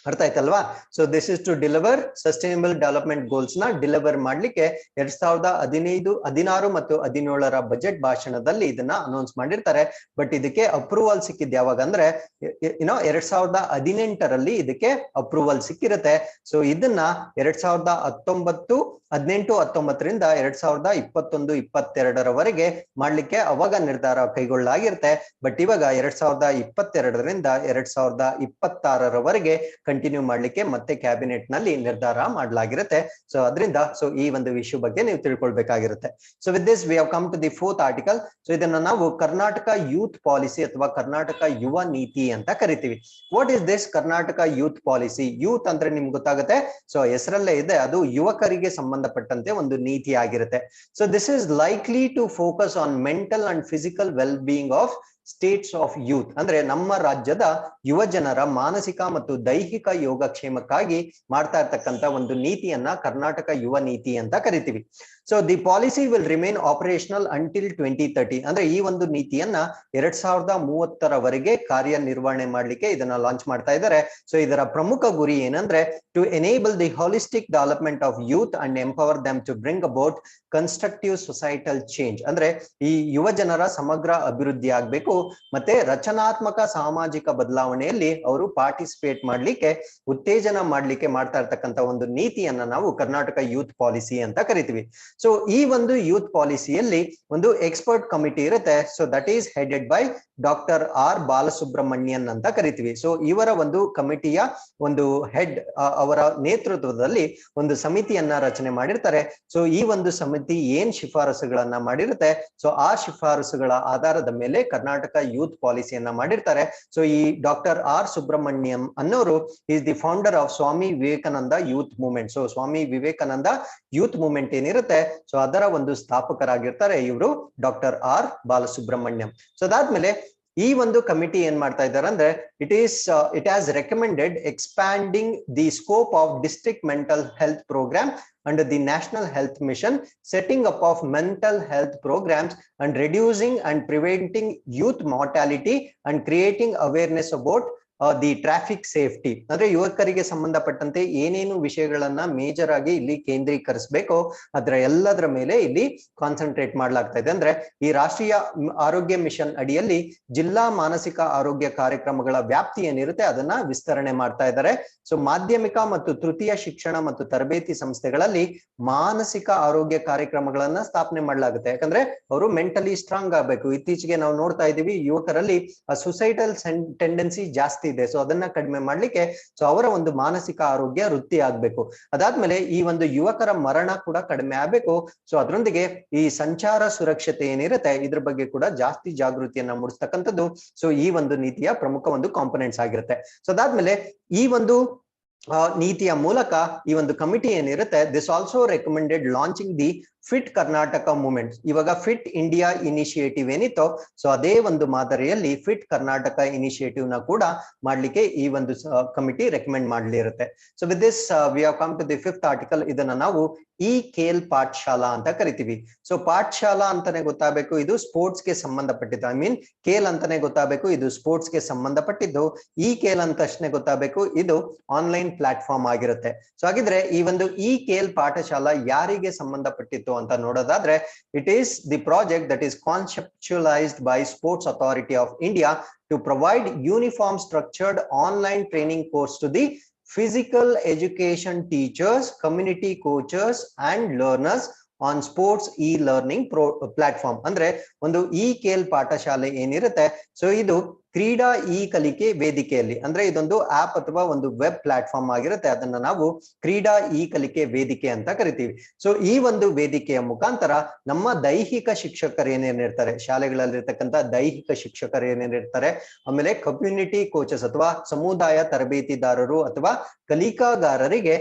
S1: ಅರ್ಥ ಆಯ್ತಲ್ವಾ? So this is to deliver sustainable development goals ನ ಡಿಲಿವರ್ ಮಾಡ್ಲಿಕ್ಕೆ 2015, 16 ಮತ್ತು 17ರ ಬಜೆಟ್ ಭಾಷಣದಲ್ಲಿ ಇದನ್ನ ಅನೌನ್ಸ್ ಮಾಡಿರ್ತಾರೆ. ಬಟ್ ಇದಕ್ಕೆ ಅಪ್ರೂವಲ್ ಸಿಕ್ಕಿದ್ ಯಾವಾಗ ಅಂದ್ರೆ 2018ರಲ್ಲಿ ಇದಕ್ಕೆ ಅಪ್ರೂವಲ್ ಸಿಕ್ಕಿರುತ್ತೆ. ಸೊ ಇದನ್ನ 2018, 19ರಿಂದ 2021-22ರವರೆಗೆ ಮಾಡ್ಲಿಕ್ಕೆ ಅವಾಗ ನಿರ್ಧಾರ ಕೈಗೊಳ್ಳಲಾಗಿರುತ್ತೆ. ಬಟ್ ಇವಾಗ 2022ರಿಂದ 2026ರವರೆಗೆ ಕಂಟಿನ್ಯೂ ಮಾಡ್ಲಿಕ್ಕೆ ಮತ್ತೆ ಕ್ಯಾಬಿನೆಟ್ ನಲ್ಲಿ ನಿರ್ಧಾರ ಮಾಡಲಾಗಿರುತ್ತೆ. ಸೊ ಅದರಿಂದ ಸೊ ಈ ಒಂದು ವಿಷಯ ಬಗ್ಗೆ ನೀವು ತಿಳ್ಕೊಳ್ಬೇಕಾಗಿರುತ್ತೆ. So with this we have come to the 4th article. So ಇದನ್ನ ನಾವು ಕರ್ನಾಟಕ ಯೂತ್ ಪಾಲಿಸಿ ಅಥವಾ ಕರ್ನಾಟಕ ಯುವ ನೀತಿ ಅಂತ ಕರಿತೀವಿ. What is this Karnataka youth policy? Youth ಅಂದ್ರೆ ನಿಮ್ಗೆ ಗೊತ್ತಾಗುತ್ತೆ, ಸೊ ಹೆಸರಲ್ಲೇ ಇದೆ, ಅದು ಯುವಕರಿಗೆ ಸಂಬಂಧಪಟ್ಟಂತೆ ಒಂದು ನೀತಿ ಆಗಿರುತ್ತೆ. So this is likely to focus on mental and physical well being of states of youth, ಅಂದ್ರೆ ನಮ್ಮ ರಾಜ್ಯದ ಯುವ ಜನರ ಮಾನಸಿಕ ಮತ್ತು ದೈಹಿಕ ಯೋಗಕ್ಷೇಮಕ್ಕಾಗಿ ಮಾಡ್ತಾ ಇರ್ತಕ್ಕಂಥ ಒಂದು ನೀತಿಯನ್ನ ಕರ್ನಾಟಕ ಯುವ ನೀತಿ ಅಂತ ಕರಿತೀವಿ. So the policy will remain operational until 2030, ಅಂದ್ರೆ ಈ ಒಂದು ನೀತಿಯನ್ನ 2030ರವರೆಗೆ ಕಾರ್ಯನಿರ್ವಹಣೆ ಮಾಡ್ಲಿಕ್ಕೆ ಇದನ್ನ ಲಾಂಚ್ ಮಾಡ್ತಾ ಇದ್ದಾರೆ. ಸೊ ಇದರ ಪ್ರಮುಖ ಗುರಿ ಏನಂದ್ರೆ to enable the holistic development of youth and empower them to bring about constructive societal change, ಅಂದ್ರೆ ಈ ಯುವ ಜನರ ಸಮಗ್ರ ಅಭಿವೃದ್ಧಿ ಆಗ್ಬೇಕು ಮತ್ತೆ ರಚನಾತ್ಮಕ ಸಾಮಾಜಿಕ ಬದಲಾವಣೆಯಲ್ಲಿ ಅವರು ಪಾರ್ಟಿಸಿಪೇಟ್ ಮಾಡ್ಲಿಕ್ಕೆ ಉತ್ತೇಜನ ಮಾಡ್ಲಿಕ್ಕೆ ಮಾಡ್ತಾ ಇರ್ತಕ್ಕಂಥ ಒಂದು ನೀತಿಯನ್ನ ನಾವು ಕರ್ನಾಟಕ ಯೂತ್ ಪಾಲಿಸಿ ಅಂತ ಕರಿತೀವಿ. ಸೊ ಈ ಒಂದು ಯೂತ್ ಪಾಲಿಸಿಯಲ್ಲಿ ಒಂದು ಎಕ್ಸ್ಪರ್ಟ್ ಕಮಿಟಿ ಇರುತ್ತೆ. So that is headed by doctor R Balasubramanian ಅಂತ ಕರಿತೀವಿ. ಸೊ ಇವರ ಒಂದು ಕಮಿಟಿಯ ಒಂದು ಹೆಡ್ ಅವರ ನೇತೃತ್ವದಲ್ಲಿ ಒಂದು ಸಮಿತಿಯನ್ನ ರಚನೆ ಮಾಡಿರ್ತಾರೆ. ಸೊ ಈ ಒಂದು ಸಮಿತಿ ಏನ್ ಶಿಫಾರಸುಗಳನ್ನ ಮಾಡಿರುತ್ತೆ, ಸೊ ಆ ಶಿಫಾರಸುಗಳ ಆಧಾರದ ಮೇಲೆ ಕರ್ನಾಟಕ ಯೂತ್ ಪಾಲಿಸಿಯನ್ನ ಮಾಡಿರ್ತಾರೆ. ಸೊ ಈ ಡಾಕ್ಟರ್ ಆರ್ ಸುಬ್ರಹ್ಮಣ್ಯಂ ಅನ್ನೋರು is the founder of Swami Vivekananda youth movement. So Swami Vivekananda youth movement ಏನಿರುತ್ತೆ, ಸೊ ಅದರ ಒಂದು ಸ್ಥಾಪಕರಾಗಿರ್ತಾರೆ ಇವರು ಡಾಕ್ಟರ್ ಆರ್ ಬಾಲಸುಬ್ರಹ್ಮಣ್ಯಂ. ಸೊ ಅದಾದ್ಮೇಲೆ ಈ ಒಂದು ಕಮಿಟಿ ಏನ್ ಮಾಡ್ತಾ ಇದ್ದಾರೆ ಅಂದ್ರೆ it has recommended expanding the scope of district mental health program under the National Health Mission, setting up of mental health programs and reducing and preventing youth mortality and creating awareness about the traffic safety. ಅಂದ್ರೆ ಯುವಕರಿಗೆ ಸಂಬಂಧಪಟ್ಟಂತೆ ಏನೇನು ವಿಷಯಗಳನ್ನ major ಆಗಿ ಇಲ್ಲಿ ಕೇಂದ್ರೀಕರಿಸಬೇಕು ಅದರ ಎಲ್ಲದರ ಮೇಲೆ ಇಲ್ಲಿ ಕಾನ್ಸಂಟ್ರೇಟ್ ಮಾಡ್ಲಾಗ್ತಾ ಇದೆ. ಅಂದ್ರೆ ಈ ರಾಷ್ಟ್ರೀಯ ಆರೋಗ್ಯ ಮಿಷನ್ ಅಡಿಯಲ್ಲಿ ಜಿಲ್ಲಾ ಮಾನಸಿಕ ಆರೋಗ್ಯ ಕಾರ್ಯಕ್ರಮಗಳ ವ್ಯಾಪ್ತಿ ಏನಿರುತ್ತೆ ಅದನ್ನ ವಿಸ್ತರಣೆ ಮಾಡ್ತಾ ಇದ್ದಾರೆ. ಸೊ ಮಾಧ್ಯಮಿಕ ಮತ್ತು ತೃತೀಯ ಶಿಕ್ಷಣ ಮತ್ತು ತರಬೇತಿ ಸಂಸ್ಥೆಗಳಲ್ಲಿ ಮಾನಸಿಕ ಆರೋಗ್ಯ ಕಾರ್ಯಕ್ರಮಗಳನ್ನ ಸ್ಥಾಪನೆ ಮಾಡಲಾಗುತ್ತೆ. ಯಾಕಂದ್ರೆ ಅವರು ಮೆಂಟಲಿ ಸ್ಟ್ರಾಂಗ್ ಆಗ್ಬೇಕು. ಇತ್ತೀಚೆಗೆ ನಾವು ನೋಡ್ತಾ ಇದೀವಿ ಯುವಕರಲ್ಲಿ ಸುಸೈಡಲ್ ಟೆಂಡೆನ್ಸಿ ಜಾಸ್ತಿ ಇದೆ. ಸೊ ಅದನ್ನ ಕಡಿಮೆ ಮಾಡ್ಲಿಕ್ಕೆ ಸೊ ಅವರ ಒಂದು ಮಾನಸಿಕ ಆರೋಗ್ಯ ವೃದ್ಧಿ ಆಗ್ಬೇಕು. ಅದಾದ್ಮೇಲೆ ಈ ಒಂದು ಯುವಕರ ಮರಣ ಕೂಡ ಕಡಿಮೆ ಆಗ್ಬೇಕು. ಸೊ ಅದರೊಂದಿಗೆ ಈ ಸಂಚಾರ ಸುರಕ್ಷತೆ ಏನಿರುತ್ತೆ ಇದ್ರ ಬಗ್ಗೆ ಕೂಡ ಜಾಸ್ತಿ ಜಾಗೃತಿಯನ್ನ ಮೂಡಿಸ್ತಕ್ಕಂಥದ್ದು ಸೊ ಈ ಒಂದು ನೀತಿಯ ಪ್ರಮುಖ ಒಂದು ಕಾಂಪೊನೆಂಟ್ಸ್ ಆಗಿರುತ್ತೆ. ಸೊ ಅದಾದ್ಮೇಲೆ ಈ ಒಂದು ನೀತಿಯ ಮೂಲಕ ಈ ಒಂದು ಕಮಿಟಿ ಏನಿರುತ್ತೆ this also recommended launching the fit Karnataka movement. ಇವಾಗ ಫಿಟ್ ಇಂಡಿಯಾ ಇನಿಷಿಯೇಟಿವ್ ಏನಿತ್ತೋ ಸೊ ಅದೇ ಒಂದು ಮಾದರಿಯಲ್ಲಿ ಫಿಟ್ ಕರ್ನಾಟಕ ಇನಿಷಿಯೇಟಿವ್ ನ ಕೂಡ ಮಾಡ್ಲಿಕ್ಕೆ ಈ ಒಂದು ಕಮಿಟಿ ರೆಕಮೆಂಡ್ ಮಾಡಲಿರುತ್ತೆ. So with this we have come to the 5th article. ಇದನ್ನ ನಾವು ಈ ಖೇಲ್ ಪಾಠಶಾಲಾ ಅಂತ ಕರಿತೀವಿ. ಸೊ ಪಾಠಶಾಲಾ ಅಂತಾನೆ ಗೊತ್ತಾಗಬೇಕು ಇದು ಸ್ಪೋರ್ಟ್ಸ್ ಗೆ ಸಂಬಂಧಪಟ್ಟಿದ್ದು. ಐ ಮೀನ್ ಖೇಲ್ ಅಂತಾನೆ ಗೊತ್ತಾಗಬೇಕು ಇದು ಸ್ಪೋರ್ಟ್ಸ್ ಗೆ ಸಂಬಂಧಪಟ್ಟಿದ್ದು. ಈ ಖೇಲ್ ಅಂತ ತಕ್ಷಣ ಗೊತ್ತಾಗಬೇಕು ಇದು ಆನ್ಲೈನ್ ಪ್ಲಾಟ್ಫಾರ್ಮ್ ಆಗಿರುತ್ತೆ. ಸೊ ಹಾಗಿದ್ರೆ ಈ ಒಂದು ಈ ಖೇಲ್ ಪಾಠಶಾಲಾ ಯಾರಿಗೆ ಸಂಬಂಧಪಟ್ಟಿತ್ತು ಅಂತ ನೋಡೋದಾದ್ರೆ it is the project that is conceptualised by sports authority of India to provide uniform structured online training course to the physical education teachers, community coaches and learners on sports e-learning platform. ಅಂದ್ರೆ ಒಂದು ಈ ಖೇಲ್ ಪಾಠಶಾಲೆ ಏನಿರುತ್ತೆ so ಇದು ಕ್ರೀಡಾ E ಕಲಿಕೆ ವೇದಿಕೆಯಲ್ಲಿ, ಅಂದ್ರೆ ಇದೊಂದು ಆಪ್ ಅಥವಾ ಒಂದು ವೆಬ್ ಪ್ಲಾಟ್ಫಾರ್ಮ್ ಆಗಿರುತ್ತೆ. ಅದನ್ನ ನಾವು ಕ್ರೀಡಾ ಇ ಕಲಿಕೆ ವೇದಿಕೆ ಅಂತ ಕರಿತೀವಿ. ಸೊ ಈ ಒಂದು ವೇದಿಕೆಯ ಮುಖಾಂತರ ನಮ್ಮ ದೈಹಿಕ ಶಿಕ್ಷಕರು ಏನೇನಿರ್ತಾರೆ, ಶಾಲೆಗಳಲ್ಲಿರ್ತಕ್ಕಂಥ ದೈಹಿಕ ಶಿಕ್ಷಕರು ಏನೇನಿರ್ತಾರೆ, ಆಮೇಲೆ ಕಮ್ಯುನಿಟಿ ಕೋಚಸ್ ಅಥವಾ ಸಮುದಾಯ ತರಬೇತಿದಾರರು ಅಥವಾ ಕಲಿಕಾಗಾರರಿಗೆ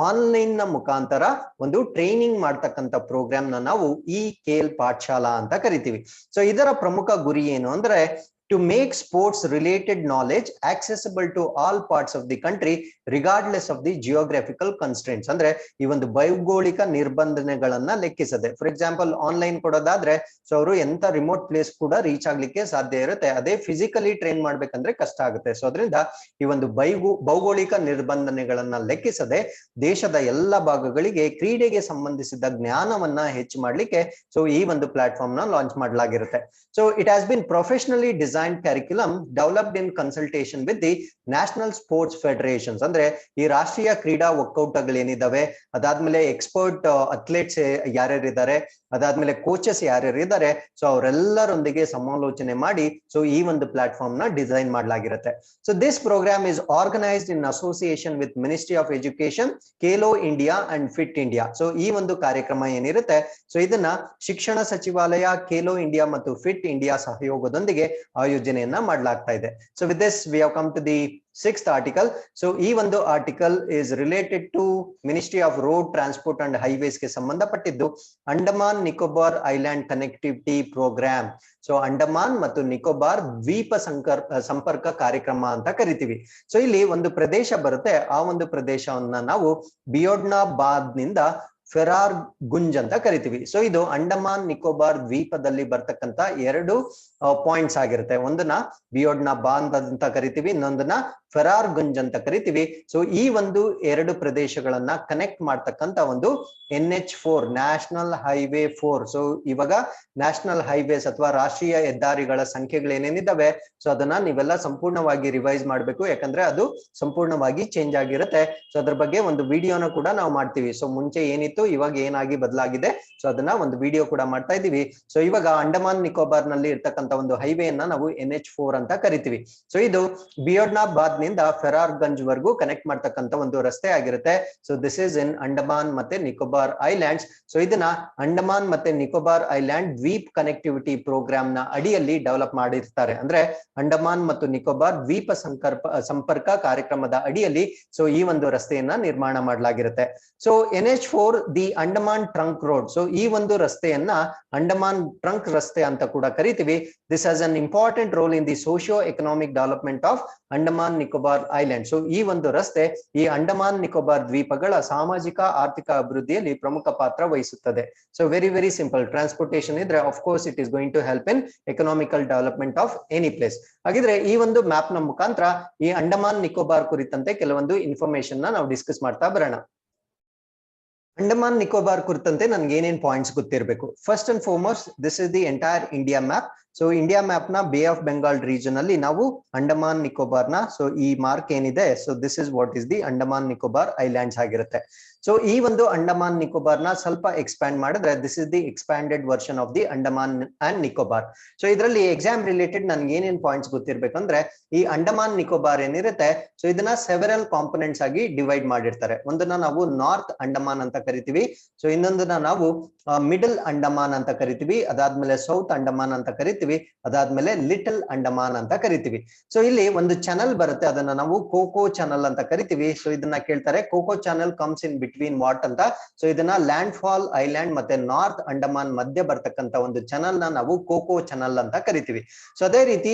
S1: ಆನ್ಲೈನ್ ನ ಮುಖಾಂತರ ಒಂದು ಟ್ರೈನಿಂಗ್ ಮಾಡ್ತಕ್ಕಂಥ ಪ್ರೋಗ್ರಾಮ್ ನ ನಾವು ಈ ಖೇಲ್ ಪಾಠಶಾಲಾ ಅಂತ ಕರಿತೀವಿ. ಸೊ ಇದರ ಪ್ರಮುಖ ಗುರಿ ಏನು ಅಂದ್ರೆ to make sports related knowledge accessible to all parts of the country regardless of the geographical constraints. ಅಂದ್ರೆ ಈ ಒಂದು ಭೌಗೋಳಿಕ ನಿರ್ಬಂಧನೆಗಳನ್ನ ಲೆಕ್ಕಿಸದೆ. ಫಾರ್ ಎಕ್ಸಾಂಪಲ್ ಆನ್ಲೈನ್ ಕೊಡೋದಾದ್ರೆ ಸೊ ಅವರು ಎಂತ ರಿಮೋಟ್ ಪ್ಲೇಸ್ ಕೂಡ ರೀಚ್ ಆಗ್ಲಿಕ್ಕೆ ಸಾಧ್ಯ ಇರುತ್ತೆ. ಅದೇ ಫಿಸಿಕಲಿ ಟ್ರೈನ್ ಮಾಡ್ಬೇಕಂದ್ರೆ ಕಷ್ಟ ಆಗುತ್ತೆ. ಸೊ ಅದರಿಂದ ಈ ಒಂದು ಭೌಗೋಳಿಕ ನಿರ್ಬಂಧನೆಗಳನ್ನ ಲೆಕ್ಕಿಸದೆ ದೇಶದ ಎಲ್ಲ ಭಾಗಗಳಿಗೆ ಕ್ರೀಡೆಗೆ ಸಂಬಂಧಿಸಿದ ಜ್ಞಾನವನ್ನ ಹೆಚ್ಚು ಮಾಡ್ಲಿಕ್ಕೆ ಸೊ ಈ ಒಂದು ಪ್ಲಾಟ್ಫಾರ್ಮ್ ನ ಲಾಂಚ್ ಮಾಡಲಾಗಿರುತ್ತೆ. So it has been professionally designed curriculum developed in consultation with the national sports federations. ಅಂದ್ರೆ ಈ ರಾಷ್ಟ್ರೀಯ ಕ್ರೀಡಾ ಒಕ್ಕೂಟಗಳೇನಿದಾವೆ, ಅದಾದ್ಮೇಲೆ ಎಕ್ಸ್ಪರ್ಟ್ ಅಥ್ಲೆಟ್ಸ್ ಯಾರ್ಯಾರಿದ್ದಾರೆ, ಅದಾದ್ಮೇಲೆ ಕೋಚಸ್ ಯಾರ್ಯಾರಿದ್ದಾರೆ, ಸೊ ಅವರೆಲ್ಲರೊಂದಿಗೆ ಸಮಾಲೋಚನೆ ಮಾಡಿ ಸೊ ಈ ಒಂದು ಪ್ಲಾಟ್ಫಾರ್ಮ್ ನ ಡಿಸೈನ್ ಮಾಡಲಾಗಿರುತ್ತೆ. So this programme is organised in association with ministry of education, Khelo India and fit India. So ಈ ಒಂದು ಕಾರ್ಯಕ್ರಮ ಏನಿರುತ್ತೆ ಸೊ ಇದನ್ನ ಶಿಕ್ಷಣ ಸಚಿವಾಲಯ, ಖೇಲೋ ಇಂಡಿಯಾ ಮತ್ತು ಫಿಟ್ ಇಂಡಿಯಾ ಸಹಯೋಗದೊಂದಿಗೆ ಆಯೋಜನೆಯನ್ನ ಮಾಡಲಾಗ್ತಾ ಇದೆ. So with this we have come to the 6th article. So ಈ ಒಂದು article is related to ministry of road transport and highways ಗೆ ಸಂಬಂಧಪಟ್ಟಿದ್ದು Andaman Nicobar island connectivity program. So Andaman ಮತ್ತು ನಿಕೋಬಾರ್ ದ್ವೀಪ ಸಂಪರ್ಕ ಕಾರ್ಯಕ್ರಮ ಅಂತ ಕರಿತೀವಿ. ಸೊ ಇಲ್ಲಿ ಒಂದು ಪ್ರದೇಶ ಬರುತ್ತೆ, ಆ ಒಂದು ಪ್ರದೇಶವನ್ನ ನಾವು ಬಿಯೋಡ್ನಾಬಾದ್ ನಿಂದ ಫೆರಾರ್ ಗುಂಜ್ ಅಂತ ಕರಿತೀವಿ. ಸೊ ಇದು ಅಂಡಮಾನ್ ನಿಕೋಬಾರ್ ದ್ವೀಪದಲ್ಲಿ ಬರ್ತಕ್ಕಂತ ಎರಡು ಪಾಯಿಂಟ್ಸ್ ಆಗಿರುತ್ತೆ. ಒಂದನ್ನ ಬಿಯೋಡ್ನಾಬಾದ್ ಅಂತ ಕರಿತೀವಿ, ಇನ್ನೊಂದನ್ನ ಫೆರಾರ್ ಗುಂಜ್ ಅಂತ ಕರಿತೀವಿ. ಸೊ ಈ ಒಂದು ಎರಡು ಪ್ರದೇಶಗಳನ್ನ ಕನೆಕ್ಟ್ ಮಾಡ್ತಕ್ಕಂತ ಒಂದು NH4 ನ್ಯಾಷನಲ್ ಹೈವೇ 4. ಸೊ ಇವಾಗ ನ್ಯಾಷನಲ್ ಹೈವೇಸ್ ಅಥವಾ ರಾಷ್ಟ್ರೀಯ ಹೆದ್ದಾರಿಗಳ ಸಂಖ್ಯೆಗಳೇನೇನಿದ್ದಾವೆ ಸೊ ಅದನ್ನ ನೀವೆಲ್ಲ ಸಂಪೂರ್ಣವಾಗಿ ರಿವೈಸ್ ಮಾಡ್ಬೇಕು, ಯಾಕಂದ್ರೆ ಅದು ಸಂಪೂರ್ಣವಾಗಿ ಚೇಂಜ್ ಆಗಿರುತ್ತೆ. ಸೊ ಅದ್ರ ಬಗ್ಗೆ ಒಂದು ವಿಡಿಯೋನ ಕೂಡ ನಾವು ಮಾಡ್ತೀವಿ. ಸೊ ಮುಂಚೆ ಏನಿತ್ತು ಇವಾಗ ಏನಾಗಿ ಬದಲಾಗಿದೆ, ಸೊ ಅದನ್ನ ಒಂದು ವಿಡಿಯೋ ಕೂಡ ಮಾಡ್ತಾ ಇದೀವಿ. ಸೊ ಇವಾಗ ಅಂಡಮಾನ್ ನಿಕೋಬಾರ್ ನಲ್ಲಿ ಇರ್ತಕ್ಕಂತ ಒಂದು ಹೈವೇಯನ್ನ ನಾವು NH4 ಅಂತ ಕರಿತೀವಿ. ಸೊ ಇದು ಬಿಯೋಡ್ನಾಬಾದ್ ನಿಂದ ಫೆರಾರ್ ಗಂಜ್ ವರೆಗೂ ಕನೆಕ್ಟ್ ಮಾಡ್ತಕ್ಕಂತ ಒಂದು ರಸ್ತೆ ಆಗಿರುತ್ತೆ. So this is in Andaman ಮತ್ತೆ ನಿಕೋಬಾರ್ ಐಲ್ಯಾಂಡ್ಸ್. ಸೊ ಇದನ್ನ ಅಂಡಮಾನ್ ಮತ್ತೆ ನಿಕೋಬಾರ್ ಐಲ್ಯಾಂಡ್ ದ್ವೀಪ್ ಕನೆಕ್ಟಿವಿಟಿ ಪ್ರೋಗ್ರಾಮ್ ನ ಅಡಿಯಲ್ಲಿ ಡೆವಲಪ್ ಮಾಡಿರ್ತಾರೆ. ಅಂದ್ರೆ ಅಂಡಮಾನ್ ಮತ್ತು ನಿಕೋಬಾರ್ ದ್ವೀಪ ಸಂಪರ್ಕ ಕಾರ್ಯಕ್ರಮದ ಅಡಿಯಲ್ಲಿ ಸೊ ಈ ಒಂದು ರಸ್ತೆಯನ್ನ ನಿರ್ಮಾಣ ಮಾಡಲಾಗಿರುತ್ತೆ. So NH4 the Andaman trunk road. So ಈ ಒಂದು ರಸ್ತೆಯನ್ನ ಅಂಡಮಾನ್ ಟ್ರಂಕ್ ರಸ್ತೆ ಅಂತ ಕೂಡ ಕರಿತೀವಿ. This has an important role in the socio economic development of Andaman Nicobar island. So ಈ ಒಂದು ರಸ್ತೆ ಈ ಅಂಡಮಾನ್ ನಿಕೋಬಾರ್ ದ್ವೀಪಗಳ ಸಾಮಾಜಿಕ ಆರ್ಥಿಕ ಅಭಿವೃದ್ಧಿಯಲ್ಲಿ ಪ್ರಮುಖ ಪಾತ್ರ ವಹಿಸುತ್ತದೆ. ಸೊ ವೆರಿ ಸಿಂಪಲ್, ಟ್ರಾನ್ಸ್ಪೋರ್ಟೇಷನ್ ಇದ್ರೆ of course it is going to help in economical development of any place. ಹಾಗಿದ್ರೆ ಈ ಒಂದು ಮ್ಯಾಪ್ ನ ಮುಖಾಂತರ ಈ ಅಂಡಮಾನ್ ನಿಕೋಬಾರ್ ಕುರಿತಂತೆ ಕೆಲವೊಂದು ಇನ್ಫಾರ್ಮೇಶನ್ ನಾವು ಡಿಸ್ಕಸ್ ಮಾಡ್ತಾ ಬರೋಣ. ಅಂಡಮಾನ್ ನಿಕೋಬಾರ್ ಕುರಿತಂತೆ ನನ್ಗೆ ಏನೇನ್ ಪಾಯಿಂಟ್ಸ್ ಗೊತ್ತಿರಬೇಕು. First and foremost this is the entire India map. So India map ನ ಬೇ ಆಫ್ ಬೆಂಗಾಲ್ ರೀಜನ್ ಅಲ್ಲಿ ನಾವು ಅಂಡಮಾನ್ ನಿಕೋಬಾರ್ ನ ಸೊ ಈ ಮಾರ್ಕ್ ಏನಿದೆ so this is what is the Andaman Nicobar islands ಆಗಿರುತ್ತೆ. ಸೊ ಈ ಒಂದು ಅಂಡಮಾನ್ ನಿಕೋಬಾರ್ ನ ಸ್ವಲ್ಪ ಎಕ್ಸ್ಪ್ಯಾಂಡ್ ಮಾಡಿದ್ರೆ this is the expanded version of the Andaman and Nicobar. So ಇದರಲ್ಲಿ ಎಕ್ಸಾಮ್ ರಿಲೇಟೆಡ್ ನನ್ಗೆ ಏನೇನ್ ಪಾಯಿಂಟ್ಸ್ ಗೊತ್ತಿರ್ಬೇಕಂದ್ರೆ ಈ ಅಂಡಮಾನ್ ನಿಕೋಬಾರ್ ಏನಿರುತ್ತೆ ಸೊ ಇದನ್ನ ಸೆವೆರಲ್ ಕಾಂಪೊನೆಂಟ್ಸ್ ಆಗಿ ಡಿವೈಡ್ ಮಾಡಿರ್ತಾರೆ. ಒಂದನ್ನ ನಾವು ನಾರ್ತ್ ಅಂಡಮಾನ್ ಅಂತ ಕರಿತೀವಿ. ಸೊ ಇನ್ನೊಂದನ್ನ ನಾವು ಮಿಡಲ್ ಅಂಡಮಾನ್ ಅಂತ ಕರಿತೀವಿ, ಅದಾದ್ಮೇಲೆ ಸೌತ್ ಅಂಡಮಾನ್ ಅಂತ ಕರಿತೀವಿ, ಅದಾದ್ಮೇಲೆ ಲಿಟಲ್ ಅಂಡಮಾನ್ ಅಂತ ಕರಿತೀವಿ. ಸೊ ಇಲ್ಲಿ ಒಂದು ಚಾನಲ್ ಬರುತ್ತೆ, ಅದನ್ನ ನಾವು ಕೋಕೋ ಚಾನಲ್ ಅಂತ ಕರಿತೀವಿ. ಸೊ ಇದನ್ನ ಕೇಳ್ತಾರೆ cocoa channel comes in between what ಅಂತ. ಸೊ ಇದನ್ನ ಲ್ಯಾಂಡ್ ಫಾಲ್ ಐಲ್ಯಾಂಡ್ ಮತ್ತೆ ನಾರ್ತ್ ಅಂಡಮಾನ್ ಮಧ್ಯೆ ಬರ್ತಕ್ಕಂತ ಒಂದು ಚಾನಲ್ ನ ನಾವು ಕೋಕೋ ಚಾನಲ್ ಅಂತ ಕರಿತೀವಿ. ಸೊ ಅದೇ ರೀತಿ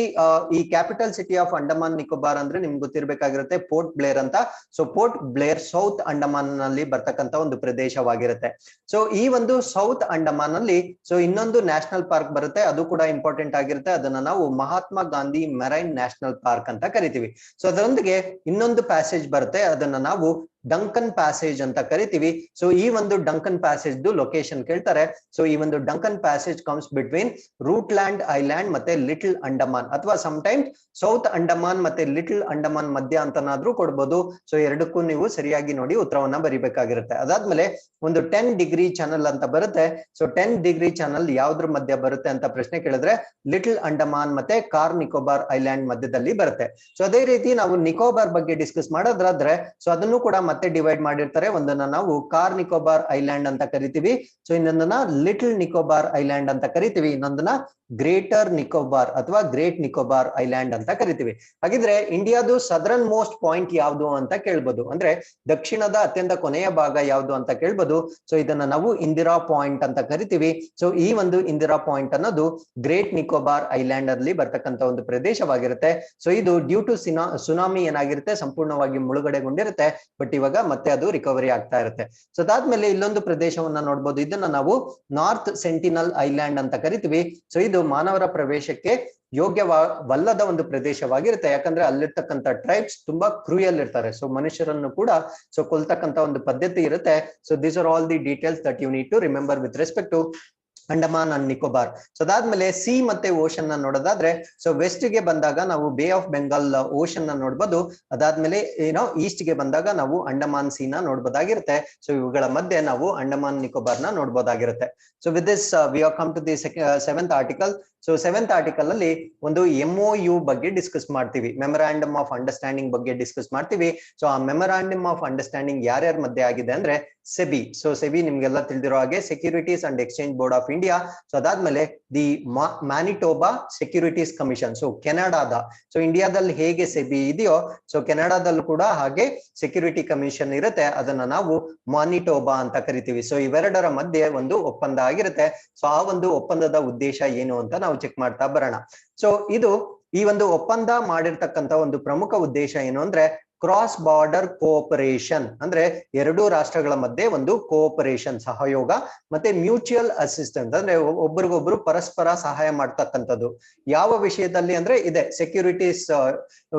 S1: ಈ capital city of Andaman Nicobar ಅಂದ್ರೆ ನಿಮ್ಗೆ ಗೊತ್ತಿರ್ಬೇಕಾಗಿರುತ್ತೆ ಪೋರ್ಟ್ ಬ್ಲೇರ್ ಅಂತ. So port Blair south Andaman ನಲ್ಲಿ ಬರ್ತಕ್ಕಂತ ಒಂದು ಪ್ರದೇಶವಾಗಿರುತ್ತೆ. ಸೊ ಈ ಒಂದು ಸೌತ್ ಅಂಡಮಾನ್ ಅಲ್ಲಿ ಸೊ ಇನ್ನೊಂದು ನ್ಯಾಷನಲ್ ಪಾರ್ಕ್ ಬರುತ್ತೆ, ಅದು ಕೂಡ ಇಂಪಾರ್ಟೆಂಟ್ ಆಗಿರುತ್ತೆ. ಅದನ್ನ ನಾವು Mahatma Gandhi marine national park ಅಂತ ಕರಿತೀವಿ. ಸೊ ಅದರೊಂದಿಗೆ ಇನ್ನೊಂದು ಪ್ಯಾಸೇಜ್ ಬರುತ್ತೆ, ಅದನ್ನ ನಾವು ಡಂಕನ್ ಪ್ಯಾಸೇಜ್ ಅಂತ ಕರಿತೀವಿ. ಸೊ ಈ ಒಂದು ಡಂಕನ್ ಪ್ಯಾಸೇಜ್ ಲೊಕೇಶನ್ ಕೇಳ್ತಾರೆ. ಸೊ ಈ ಒಂದು Duncan passage comes between Rutland island ಮತ್ತೆ ಲಿಟಲ್ ಅಂಡಮಾನ್, ಅಥವಾ ಸಮಟೈಮ್ಸ್ ಸೌತ್ ಅಂಡಮಾನ್ ಮತ್ತೆ ಲಿಟಲ್ ಅಂಡಮಾನ್ ಮಧ್ಯ ಅಂತನಾದ್ರೂ ಕೊಡ್ಬೋದು. ಸೊ ಎರಡಕ್ಕೂ ನೀವು ಸರಿಯಾಗಿ ನೋಡಿ ಉತ್ತರವನ್ನ ಬರಿಬೇಕಾಗಿರುತ್ತೆ. ಅದಾದ್ಮೇಲೆ ಒಂದು 10 ಡಿಗ್ರಿ ಚಾನಲ್ ಅಂತ ಬರುತ್ತೆ. ಸೊ 10 ಡಿಗ್ರಿ ಚಾನಲ್ ಯಾವ್ದ್ರ ಮಧ್ಯ ಬರುತ್ತೆ ಅಂತ ಪ್ರಶ್ನೆ ಕೇಳಿದ್ರೆ ಲಿಟಲ್ ಅಂಡಮಾನ್ ಮತ್ತೆ ಕಾರ್ ನಿಕೋಬಾರ್ ಐಲ್ಯಾಂಡ್ ಮಧ್ಯದಲ್ಲಿ ಬರುತ್ತೆ. ಸೊ ಅದೇ ರೀತಿ ನಾವು ನಿಕೋಬಾರ್ ಬಗ್ಗೆ ಡಿಸ್ಕಸ್ ಮಾಡೋದಾದ್ರೆ ಸೊ ಅದನ್ನು ಕೂಡ ಮತ್ತೆ ಡಿವೈಡ್ ಮಾಡಿರ್ತಾರೆ. ಒಂದನ್ನ ನಾವು ಕಾರ್ ನಿಕೋಬಾರ್ ಐಲ್ಯಾಂಡ್ ಅಂತ ಕರಿತೀವಿ, ಸೊ ಇನ್ನೊಂದನ್ನ ಲಿಟಲ್ ನಿಕೋಬಾರ್ ಐಲ್ಯಾಂಡ್ ಅಂತ ಕರಿತೀವಿ, ಇನ್ನೊಂದನ್ನ ಗ್ರೇಟರ್ ನಿಕೋಬಾರ್ ಅಥವಾ ಗ್ರೇಟ್ ನಿಕೋಬಾರ್ ಐಲ್ಯಾಂಡ್ ಅಂತ ಕರಿತೀವಿ. ಹಾಗಿದ್ರೆ ಇಂಡಿಯಾದು ಸದರ್ನ್ ಮೋಸ್ಟ್ ಪಾಯಿಂಟ್ ಯಾವುದು ಅಂತ ಕೇಳ್ಬೋದು, ಅಂದ್ರೆ ದಕ್ಷಿಣದ ಅತ್ಯಂತ ಕೊನೆಯ ಭಾಗ ಯಾವುದು ಅಂತ ಕೇಳ್ಬೋದು. ಸೊ ಇದನ್ನ ನಾವು ಇಂದಿರಾ ಪಾಯಿಂಟ್ ಅಂತ ಕರಿತೀವಿ. ಸೊ ಈ ಒಂದು ಇಂದಿರಾ ಪಾಯಿಂಟ್ ಅನ್ನೋದು ಗ್ರೇಟ್ ನಿಕೋಬಾರ್ ಐಲ್ಯಾಂಡ್ ಅಲ್ಲಿ ಬರ್ತಕ್ಕಂತ ಒಂದು ಪ್ರದೇಶವಾಗಿರುತ್ತೆ. ಸೊ ಇದು ಡ್ಯೂ ಟು ಸುನಾಮಿ ಏನಾಗಿರುತ್ತೆ ಸಂಪೂರ್ಣವಾಗಿ ಮುಳುಗಡೆಗೊಂಡಿರುತ್ತೆ, ಬಟ್ ಇವಾಗ ಮತ್ತೆ ಅದು ರಿಕವರಿ ಆಗ್ತಾ ಇರುತ್ತೆ. ಸೊ ಅದಾದ್ಮೇಲೆ ಇಲ್ಲೊಂದು ಪ್ರದೇಶವನ್ನ ನೋಡ್ಬೋದು, ಇದನ್ನ ನಾವು ನಾರ್ತ್ ಸೆಂಟಿನಲ್ ಐಲ್ಯಾಂಡ್ ಅಂತ ಕರಿತೀವಿ. ಸೊ ಇದು ಮಾನವರ ಪ್ರವೇಶಕ್ಕೆ ಯೋಗ್ಯವಲ್ಲದ ಒಂದು ಪ್ರದೇಶವಾಗಿರುತ್ತೆ, ಯಾಕಂದ್ರೆ ಅಲ್ಲಿರ್ತಕ್ಕಂಥ ಟ್ರೈಬ್ಸ್ ತುಂಬಾ ಕ್ರೂಯಲ್ ಇರ್ತಾರೆ. ಸೊ ಮನುಷ್ಯರನ್ನು ಕೂಡ ಸೊ ಕೊಲ್ತಕ್ಕಂತ ಒಂದು ಪದ್ಧತಿ ಇರುತ್ತೆ. So these are all the details that you need to remember with respect to Andaman and Nicobar. So ಅದಾದ್ಮೇಲೆ ಸಿ ಮತ್ತೆ ಓಷನ್ ನ ನೋಡೋದಾದ್ರೆ ಸೊ ವೆಸ್ಟ್ ಗೆ ಬಂದಾಗ ನಾವು ಬೇ ಆಫ್ ಬೆಂಗಾಲ್ ಓಷನ್ ನ ನೋಡ್ಬೋದು. ಅದಾದ್ಮೇಲೆ ಈಸ್ಟ್ ಗೆ ಬಂದಾಗ ನಾವು ಅಂಡಮಾನ್ ಸಿ ನ ನೋಡ್ಬೋದಾಗಿರುತ್ತೆ. ಸೊ ಇವುಗಳ ಮಧ್ಯೆ ನಾವು ಅಂಡಮಾನ್ ನಿಕೋಬಾರ್ ನ ನೋಡ್ಬೋದಾಗಿರುತ್ತೆ. So with this we have come to the 7th article. So 7th article ಅಲ್ಲಿ ಒಂದು MOU ಬಗ್ಗೆ ಡಿಸ್ಕಸ್ ಮಾಡ್ತೀವಿ, ಮೆಮೊರಾಂಡಮ್ ಆಫ್ ಅಂಡರ್ಸ್ಟ್ಯಾಂಡಿಂಗ್ ಬಗ್ಗೆ ಡಿಸ್ಕಸ್ ಮಾಡ್ತೀವಿ. ಸೊ ಆ ಮೆಮೊರಾಂಡಮ್ ಆಫ್ ಅಂಡರ್ಸ್ಟ್ಯಾಂಡಿಂಗ್ ಯಾರ್ಯಾರ ಮಧ್ಯೆ ಆಗಿದೆ ಅಂದ್ರೆ ಸೆಬಿ. ಸೊ ಸೆಬಿ ನಿಮ್ಗೆಲ್ಲ ತಿಳಿದಿರೋ ಹಾಗೆ securities and exchange board of India. So ಅದಾದ್ಮೇಲೆ ದಿ ಮ್ಯಾನಿಟೋಬಾ ಸೆಕ್ಯೂರಿಟೀಸ್ ಕಮಿಷನ್. ಸೊ ಕೆನಡಾದ, ಸೊ ಇಂಡಿಯಾದಲ್ಲಿ ಹೇಗೆ ಸೆಬಿ ಇದೆಯೋ ಸೊ ಕೆನಡಾದಲ್ಲೂ ಕೂಡ ಹಾಗೆ ಸೆಕ್ಯೂರಿಟಿ ಕಮಿಷನ್ ಇರುತ್ತೆ, ಅದನ್ನ ನಾವು ಮಾನಿಟೋಬಾ ಅಂತ ಕರಿತೀವಿ. ಸೊ ಇವೆರಡರ ಮಧ್ಯೆ ಒಂದು ಒಪ್ಪಂದ ಆಗಿರುತ್ತೆ. ಸೊ ಆ ಒಂದು ಒಪ್ಪಂದದ ಉದ್ದೇಶ ಏನು ಅಂತ ನಾವು ಚೆಕ್ ಮಾಡ್ತಾ ಬರೋಣ. ಸೊ ಈ ಒಂದು ಒಪ್ಪಂದ ಮಾಡಿರ್ತಕ್ಕಂಥ ಒಂದು ಪ್ರಮುಖ ಉದ್ದೇಶ ಏನು ಅಂದ್ರೆ ಕ್ರಾಸ್ ಬಾರ್ಡರ್ ಕೋಆಪರೇಷನ್, ಅಂದ್ರೆ ಎರಡೂ ರಾಷ್ಟ್ರಗಳ ಮಧ್ಯೆ ಒಂದು ಕೋಆಪರೇಷನ್, ಸಹಯೋಗ, ಮತ್ತೆ ಮ್ಯೂಚುವಲ್ ಅಸಿಸ್ಟೆನ್ಸ್, ಅಂದ್ರೆ ಒಬ್ಬರಿಗೊಬ್ರು ಪರಸ್ಪರ ಸಹಾಯ ಮಾಡ್ತಕ್ಕಂಥದ್ದು. ಯಾವ ವಿಷಯದಲ್ಲಿ ಅಂದ್ರೆ ಇದೆ ಸೆಕ್ಯೂರಿಟೀಸ್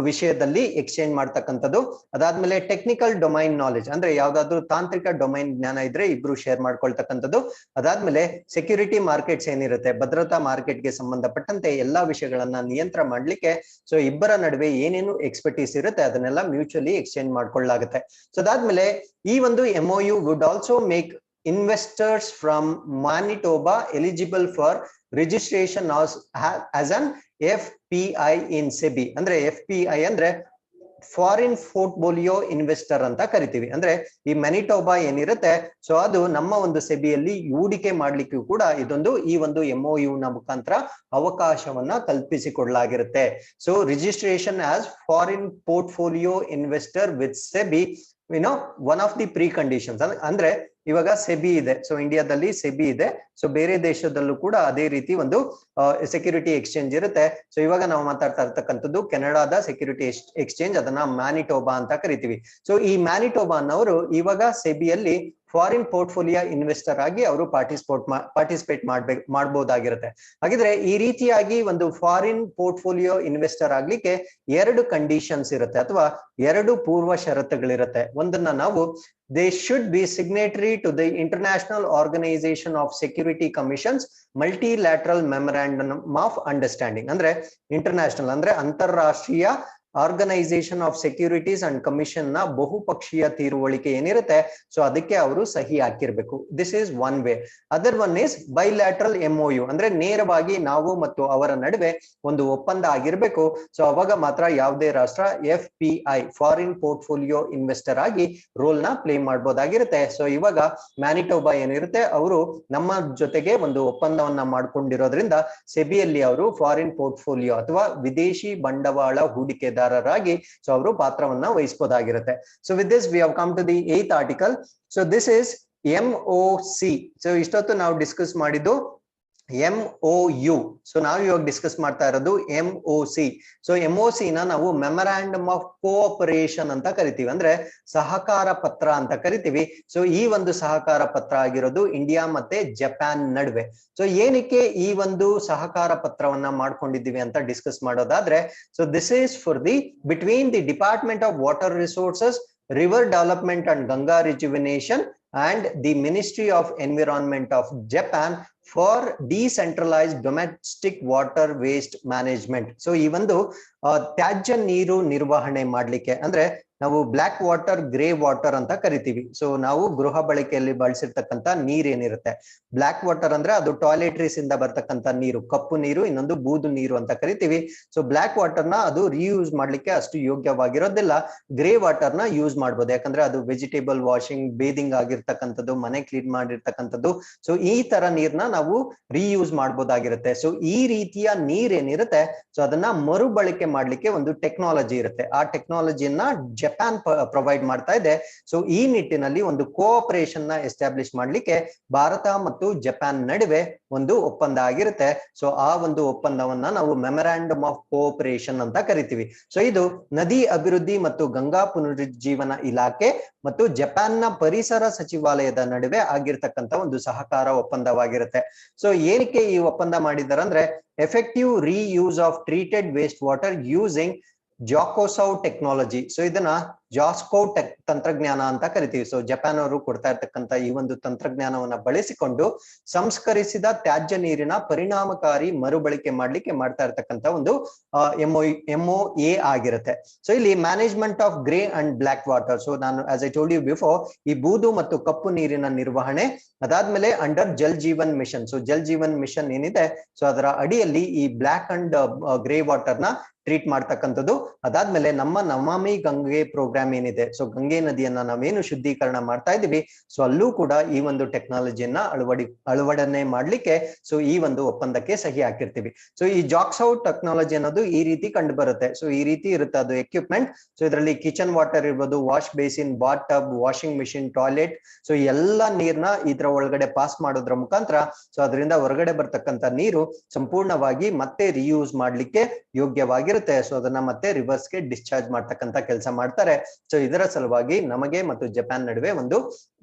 S1: ವಿಷಯದಲ್ಲಿ ಎಕ್ಸ್ಚೇಂಜ್ ಮಾಡ್ತಕ್ಕಂಥದ್ದು. ಅದಾದ್ಮೇಲೆ ಟೆಕ್ನಿಕಲ್ ಡೊಮೈನ್ ನಾಲೆಜ್, ಅಂದ್ರೆ ಯಾವ್ದಾದ್ರು ತಾಂತ್ರಿಕ ಡೊಮೈನ್ ಜ್ಞಾನ ಇದ್ರೆ ಇಬ್ರು ಶೇರ್ ಮಾಡ್ಕೊಳ್ತಕ್ಕಂಥದ್ದು. ಅದಾದ್ಮೇಲೆ ಸೆಕ್ಯೂರಿಟಿ ಮಾರ್ಕೆಟ್ಸ್ ಏನಿರುತ್ತೆ, ಭದ್ರತಾ ಮಾರ್ಕೆಟ್ಗೆ ಸಂಬಂಧಪಟ್ಟಂತೆ ಎಲ್ಲಾ ವಿಷಯಗಳನ್ನ ನಿಯಂತ್ರಣ ಮಾಡ್ಲಿಕ್ಕೆ ಸೊ ಇಬ್ಬರ ನಡುವೆ ಏನೇನು ಎಕ್ಸ್ಪರ್ಟೀಸ್ ಇರುತ್ತೆ ಅದನ್ನೆಲ್ಲ ಮ್ಯೂಚುವಲಿ ಎಕ್ಸ್ಚೇಂಜ್ ಮಾಡ್ಕೊಳ್ಳಾಗುತ್ತೆ. ಸೊ ಅದಾದ್ಮೇಲೆ ಈ ಒಂದು MOU would also make investors from Manitoba eligible for registration as an FPI in SEBI. ಅಂದ್ರೆ FPI ಅಂದ್ರೆ ಫಾರಿನ್ ಪೋರ್ಟ್ಫೋಲಿಯೋ ಇನ್ವೆಸ್ಟರ್ ಅಂತ ಕರಿತೀವಿ. ಅಂದ್ರೆ ಈ ಮ್ಯಾನಿಟೋಬಾ ಏನಿರುತ್ತೆ ಸೊ ಅದು ನಮ್ಮ ಒಂದು ಸೆಬಿಯಲ್ಲಿ ಹೂಡಿಕೆ ಮಾಡ್ಲಿಕ್ಕೂ ಕೂಡ ಈ ಒಂದು MOU ನ ಮುಖಾಂತರ ಅವಕಾಶವನ್ನ ಕಲ್ಪಿಸಿಕೊಡ್ಲಾಗಿರುತ್ತೆ. So registration as foreign portfolio investor with SEBI one of the preconditions. ಅಂದ್ರೆ ಇವಾಗ ಸೆಬಿ ಇದೆ, ಸೊ ಇಂಡಿಯಾದಲ್ಲಿ ಸೆಬಿ ಇದೆ, ಸೊ ಬೇರೆ ದೇಶದಲ್ಲೂ ಕೂಡ ಅದೇ ರೀತಿ ಒಂದು ಸೆಕ್ಯೂರಿಟಿ ಎಕ್ಸ್ಚೇಂಜ್ ಇರುತ್ತೆ. ಸೊ ಇವಾಗ ನಾವು ಮಾತಾಡ್ತಾ ಇರ್ತಕ್ಕಂಥದ್ದು ಕೆನಡಾದ ಸೆಕ್ಯೂರಿಟಿ ಎಕ್ಸ್ಚೇಂಜ್, ಅದನ್ನ ಮ್ಯಾನಿಟೋಬಾ ಅಂತ ಕರಿತೀವಿ. ಸೊ ಈ ಮ್ಯಾನಿಟೋಬಾ ಅನ್ನೋರು ಇವಾಗ ಸೆಬಿಯಲ್ಲಿ ಫಾರಿನ್ ಪೋರ್ಟ್ಫೋಲಿಯೋ ಇನ್ವೆಸ್ಟರ್ ಆಗಿ ಅವರು ಪಾರ್ಟಿಸಿಪೇಟ್ ಮಾಡಬಹುದಾಗಿರುತ್ತೆ. ಹಾಗಿದ್ರೆ ಈ ರೀತಿಯಾಗಿ ಒಂದು ಫಾರಿನ್ ಪೋರ್ಟ್ಫೋಲಿಯೋ ಇನ್ವೆಸ್ಟರ್ ಆಗ್ಲಿಕ್ಕೆ ಎರಡು ಕಂಡೀಷನ್ಸ್ ಇರುತ್ತೆ ಅಥವಾ ಎರಡು ಪೂರ್ವ ಷರತ್ತುಗಳಿರುತ್ತೆ. ಒಂದನ್ನ ನಾವು they should be signatory to the International Organization of Security Commissions Multilateral Memorandum of Understanding. ಅಂದ್ರೆ ಇಂಟರ್ನ್ಯಾಷನಲ್ ಅಂದ್ರೆ ಅಂತಾರಾಷ್ಟ್ರೀಯ organisation of securities and commission ನ ಬಹುಪಕ್ಷೀಯ ತೀರುವಳಿಕೆ ಏನಿರುತ್ತೆ ಸೊ ಅದಕ್ಕೆ ಅವರು ಸಹಿ ಹಾಕಿರ್ಬೇಕು. This is one way. Other one is bilateral MOU, ಅಂದ್ರೆ ನೇರವಾಗಿ ನಾವು ಮತ್ತು ಅವರ ನಡುವೆ ಒಂದು ಒಪ್ಪಂದ ಆಗಿರ್ಬೇಕು. ಸೊ ಅವಾಗ ಮಾತ್ರ ಯಾವುದೇ ರಾಷ್ಟ್ರ FPI ಫಾರಿನ್ ಪೋರ್ಟ್ಫೋಲಿಯೋ ಇನ್ವೆಸ್ಟರ್ ಆಗಿ ರೋಲ್ ನ ಪ್ಲೇ ಮಾಡಬಹುದಾಗಿರುತ್ತೆ. ಸೊ ಇವಾಗ ಮ್ಯಾನಿಟೋಬಾ ಏನಿರುತ್ತೆ ಅವರು ನಮ್ಮ ಜೊತೆಗೆ ಒಂದು ಒಪ್ಪಂದವನ್ನ ಮಾಡ್ಕೊಂಡಿರೋದ್ರಿಂದ ಸೆಬಿಯಲ್ಲಿ ಅವರು ಫಾರಿನ್ ಪೋರ್ಟ್ಫೋಲಿಯೋ ಅಥವಾ ವಿದೇಶಿ ಬಂಡವಾಳ ಹೂಡಿಕೆದಾರ ಸೊ ಅವರು ಪಾತ್ರವನ್ನ ವಹಿಸಬಹುದಾಗಿರುತ್ತೆ. So with this we have come to the 8th article. So this is MOC. So ಇಷ್ಟೊತ್ತು ನಾವು ಡಿಸ್ಕಸ್ ಮಾಡಿದ್ದು MOU. ಸೊ ನಾವು ಇವಾಗ ಡಿಸ್ಕಸ್ ಮಾಡ್ತಾ ಇರೋದು MOC. ಸೊ MOC ನ ನಾವು ಮೆಮೊರಾಂಡಮ್ ಆಫ್ ಕೋಆಪರೇಷನ್ ಅಂತ ಕರಿತೀವಿ, ಅಂದ್ರೆ ಸಹಕಾರ ಪತ್ರ ಅಂತ ಕರಿತೀವಿ. ಸೊ ಈ ಒಂದು ಸಹಕಾರ ಪತ್ರ ಆಗಿರೋದು ಇಂಡಿಯಾ ಮತ್ತೆ ಜಪಾನ್ ನಡುವೆ. ಸೊ ಏನಕ್ಕೆ ಈ ಒಂದು ಸಹಕಾರ ಪತ್ರವನ್ನ ಮಾಡ್ಕೊಂಡಿದ್ದೀವಿ ಅಂತ ಡಿಸ್ಕಸ್ ಮಾಡೋದಾದ್ರೆ, so this is for the between the department of water resources, river development and Ganga rejuvenation and the Ministry of Environment of Japan for decentralized domestic water waste management. So ಈ ಒಂದು ತ್ಯಾಜ್ಯ ನೀರು ನಿರ್ವಹಣೆ ಮಾಡ್ಲಿಕ್ಕೆ, ಅಂದ್ರೆ ನಾವು ಬ್ಲಾಕ್ ವಾಟರ್, ಗ್ರೇ ವಾಟರ್ ಅಂತ ಕರಿತೀವಿ. ಸೊ ನಾವು ಗೃಹ ಬಳಕೆಯಲ್ಲಿ ಬಳಸಿರ್ತಕ್ಕಂಥ ನೀರೇನಿರುತ್ತೆ, ಬ್ಲಾಕ್ ವಾಟರ್ ಅಂದ್ರೆ ಅದು ಟಾಯ್ಲೆಟ್ರೀಸ್ ಇಂದ ಬರ್ತಕ್ಕಂಥ ನೀರು, ಕಪ್ಪು ನೀರು, ಇನ್ನೊಂದು ಬೂದು ನೀರು ಅಂತ ಕರಿತೀವಿ. ಸೊ ಬ್ಲಾಕ್ ವಾಟರ್ ನ ಅದು ರಿಯೂಸ್ ಮಾಡ್ಲಿಕ್ಕೆ ಅಷ್ಟು ಯೋಗ್ಯವಾಗಿರೋದಿಲ್ಲ. ಗ್ರೇ ವಾಟರ್ ನ ಯೂಸ್ ಮಾಡ್ಬೋದು, ಯಾಕಂದ್ರೆ ಅದು ವೆಜಿಟೇಬಲ್ ವಾಷಿಂಗ್, ಬೇದಿಂಗ್ ಆಗಿರ್ತಕ್ಕಂಥದ್ದು, ಮನೆ ಕ್ಲೀನ್ ಮಾಡಿರ್ತಕ್ಕಂಥದ್ದು. ಸೊ ಈ ತರ ನೀರ್ನ ನಾವು ರೀಯೂಸ್ ಮಾಡ್ಬೋದಾಗಿರುತ್ತೆ. ಸೊ ಈ ರೀತಿಯ ನೀರೇನಿರುತ್ತೆ ಸೊ ಅದನ್ನ ಮರುಬಳಕೆ ಮಾಡ್ಲಿಕ್ಕೆ ಒಂದು ಟೆಕ್ನಾಲಜಿ ಇರುತ್ತೆ. ಆ ಟೆಕ್ನಾಲಜಿಯನ್ನ ಜಪಾನ್ ಪ್ರೊವೈಡ್ ಮಾಡ್ತಾ ಇದೆ. ಸೊ ಈ ನಿಟ್ಟಿನಲ್ಲಿ ಒಂದು ಕೋಆಪರೇಷನ್ ನ ಎಸ್ಟಾಬ್ಲಿಷ್ ಮಾಡ್ಲಿಕ್ಕೆ ಭಾರತ ಮತ್ತು ಜಪಾನ್ ನಡುವೆ ಒಂದು ಒಪ್ಪಂದ ಆಗಿರುತ್ತೆ. ಸೊ ಆ ಒಂದು ಒಪ್ಪಂದವನ್ನ ನಾವು ಮೆಮೊರಾಂಡಮ್ ಆಫ್ ಕೋಆಪರೇಷನ್ ಅಂತ ಕರಿತೀವಿ. ಸೊ ಇದು ನದಿ ಅಭಿವೃದ್ಧಿ ಮತ್ತು ಗಂಗಾ ಪುನರುಜ್ಜೀವನ ಇಲಾಖೆ ಮತ್ತು ಜಪಾನ್ನ ಪರಿಸರ ಸಚಿವಾಲಯದ ನಡುವೆ ಆಗಿರ್ತಕ್ಕಂಥ ಒಂದು ಸಹಕಾರ ಒಪ್ಪಂದವಾಗಿರುತ್ತೆ. ಸೊ ಏನಕ್ಕೆ ಈ ಒಪ್ಪಂದ ಮಾಡಿದ್ದಾರೆ ಅಂದ್ರೆ, effective reuse of treated wastewater using jokaso technology. So ಇದನ್ನ ಜಾಸ್ಕೋ ತಂತ್ರಜ್ಞಾನ ಅಂತ ಕರಿತೀವಿ. ಸೊ ಜಪಾನ್ ಅವರು ಕೊಡ್ತಾ ಇರ್ತಕ್ಕಂಥ ಈ ಒಂದು ತಂತ್ರಜ್ಞಾನವನ್ನ ಬಳಸಿಕೊಂಡು ಸಂಸ್ಕರಿಸಿದ ತ್ಯಾಜ್ಯ ನೀರಿನ ಪರಿಣಾಮಕಾರಿ ಮರುಬಳಕೆ ಮಾಡ್ಲಿಕ್ಕೆ ಮಾಡ್ತಾ ಇರ್ತಕ್ಕಂಥ ಒಂದು MOA ಆಗಿರುತ್ತೆ. ಸೊ ಇಲ್ಲಿ management of grey and black water. So ನಾನು as I told you before, ಈ ಬೂದು ಮತ್ತು ಕಪ್ಪು ನೀರಿನ ನಿರ್ವಹಣೆ, ಅದಾದ್ಮೇಲೆ under Jal Jeevan mission. So Jal Jeevan mission ಏನಿದೆ, ಸೊ ಅದರ ಅಡಿಯಲ್ಲಿ ಈ ಬ್ಲಾಕ್ ಅಂಡ್ ಗ್ರೇ ವಾಟರ್ ನ ಟ್ರೀಟ್ ಮಾಡ್ತಕ್ಕಂಥದ್ದು. ಅದಾದ್ಮೇಲೆ ನಮ್ಮ ನಮಾಮಿ ಗಂಗೆ ಪ್ರೋಗ್ರಾಮ್ ಏನಿದೆ, ಸೊ ಗಂಗೆ ನದಿಯನ್ನ ನಾವೇನು ಶುದ್ಧೀಕರಣ ಮಾಡ್ತಾ ಇದೀವಿ, ಸೊ ಅಲ್ಲೂ ಕೂಡ ಈ ಒಂದು ಟೆಕ್ನಾಲಜಿಯನ್ನ ಅಳವಡನೆ ಮಾಡ್ಲಿಕ್ಕೆ ಸೊ ಈ ಒಂದು ಒಪ್ಪಂದಕ್ಕೆ ಸಹಿ ಹಾಕಿರ್ತೀವಿ. ಸೊ ಈ ಜಾಕ್ಸೌ ಟೆಕ್ನಾಲಜಿ ಅನ್ನೋದು ಈ ರೀತಿ ಕಂಡು ಬರುತ್ತೆ. ಸೊ ಈ ರೀತಿ ಇರುತ್ತೆ ಅದು ಎಕ್ವಿಪ್ಮೆಂಟ್. ಸೊ ಇದರಲ್ಲಿ ಕಿಚನ್ ವಾಟರ್ ಇರ್ಬೋದು, wash basin, bath tub, washing machine, toilet, so ಎಲ್ಲ ನೀರ್ನ ಇದರ ಒಳಗಡೆ ಪಾಸ್ ಮಾಡೋದ್ರ ಮುಖಾಂತರ ಸೊ ಅದರಿಂದ ಹೊರಗಡೆ ಬರ್ತಕ್ಕಂಥ ನೀರು ಸಂಪೂರ್ಣವಾಗಿ ಮತ್ತೆ ರಿಯೂಸ್ ಮಾಡ್ಲಿಕ್ಕೆ ಯೋಗ್ಯವಾಗಿರುತ್ತೆ. ಸೊ ಅದನ್ನ ಮತ್ತೆ ರಿವರ್ಸ್ ಗೆ ಡಿಸ್ಚಾರ್ಜ್ ಮಾಡ್ತಕ್ಕಂಥ ಕೆಲಸ ಮಾಡ್ತಾರೆ. ಸೊ ಇದರ ಸಲುವಾಗಿ ನಮಗೆ ಮತ್ತು ಜಪಾನ್ ನಡುವೆ ಒಂದು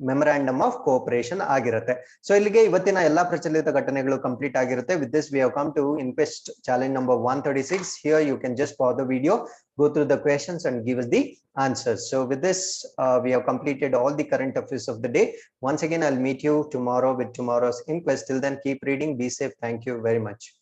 S1: ಮೆಮೊರಾಂಡಮ್ ಆಫ್ ಕೋಆಪರೇಷನ್ ಆಗಿರುತ್ತೆ. ಸೊ ಇಲ್ಲಿಗೆ ಇವತ್ತಿನ ಎಲ್ಲಾ ಪ್ರಚಲಿತ ಘಟನೆಗಳು ಕಂಪ್ಲೀಟ್ ಆಗಿರುತ್ತೆ. With this we have come to inquest challenge number 136. Here you can just pause the video, go through the questions and give us the answers. So with this, we have completed all the current affairs of the day. Once again, I'll meet you tomorrow with tomorrow's inquest. Till then, keep reading, be safe. Thank you very much.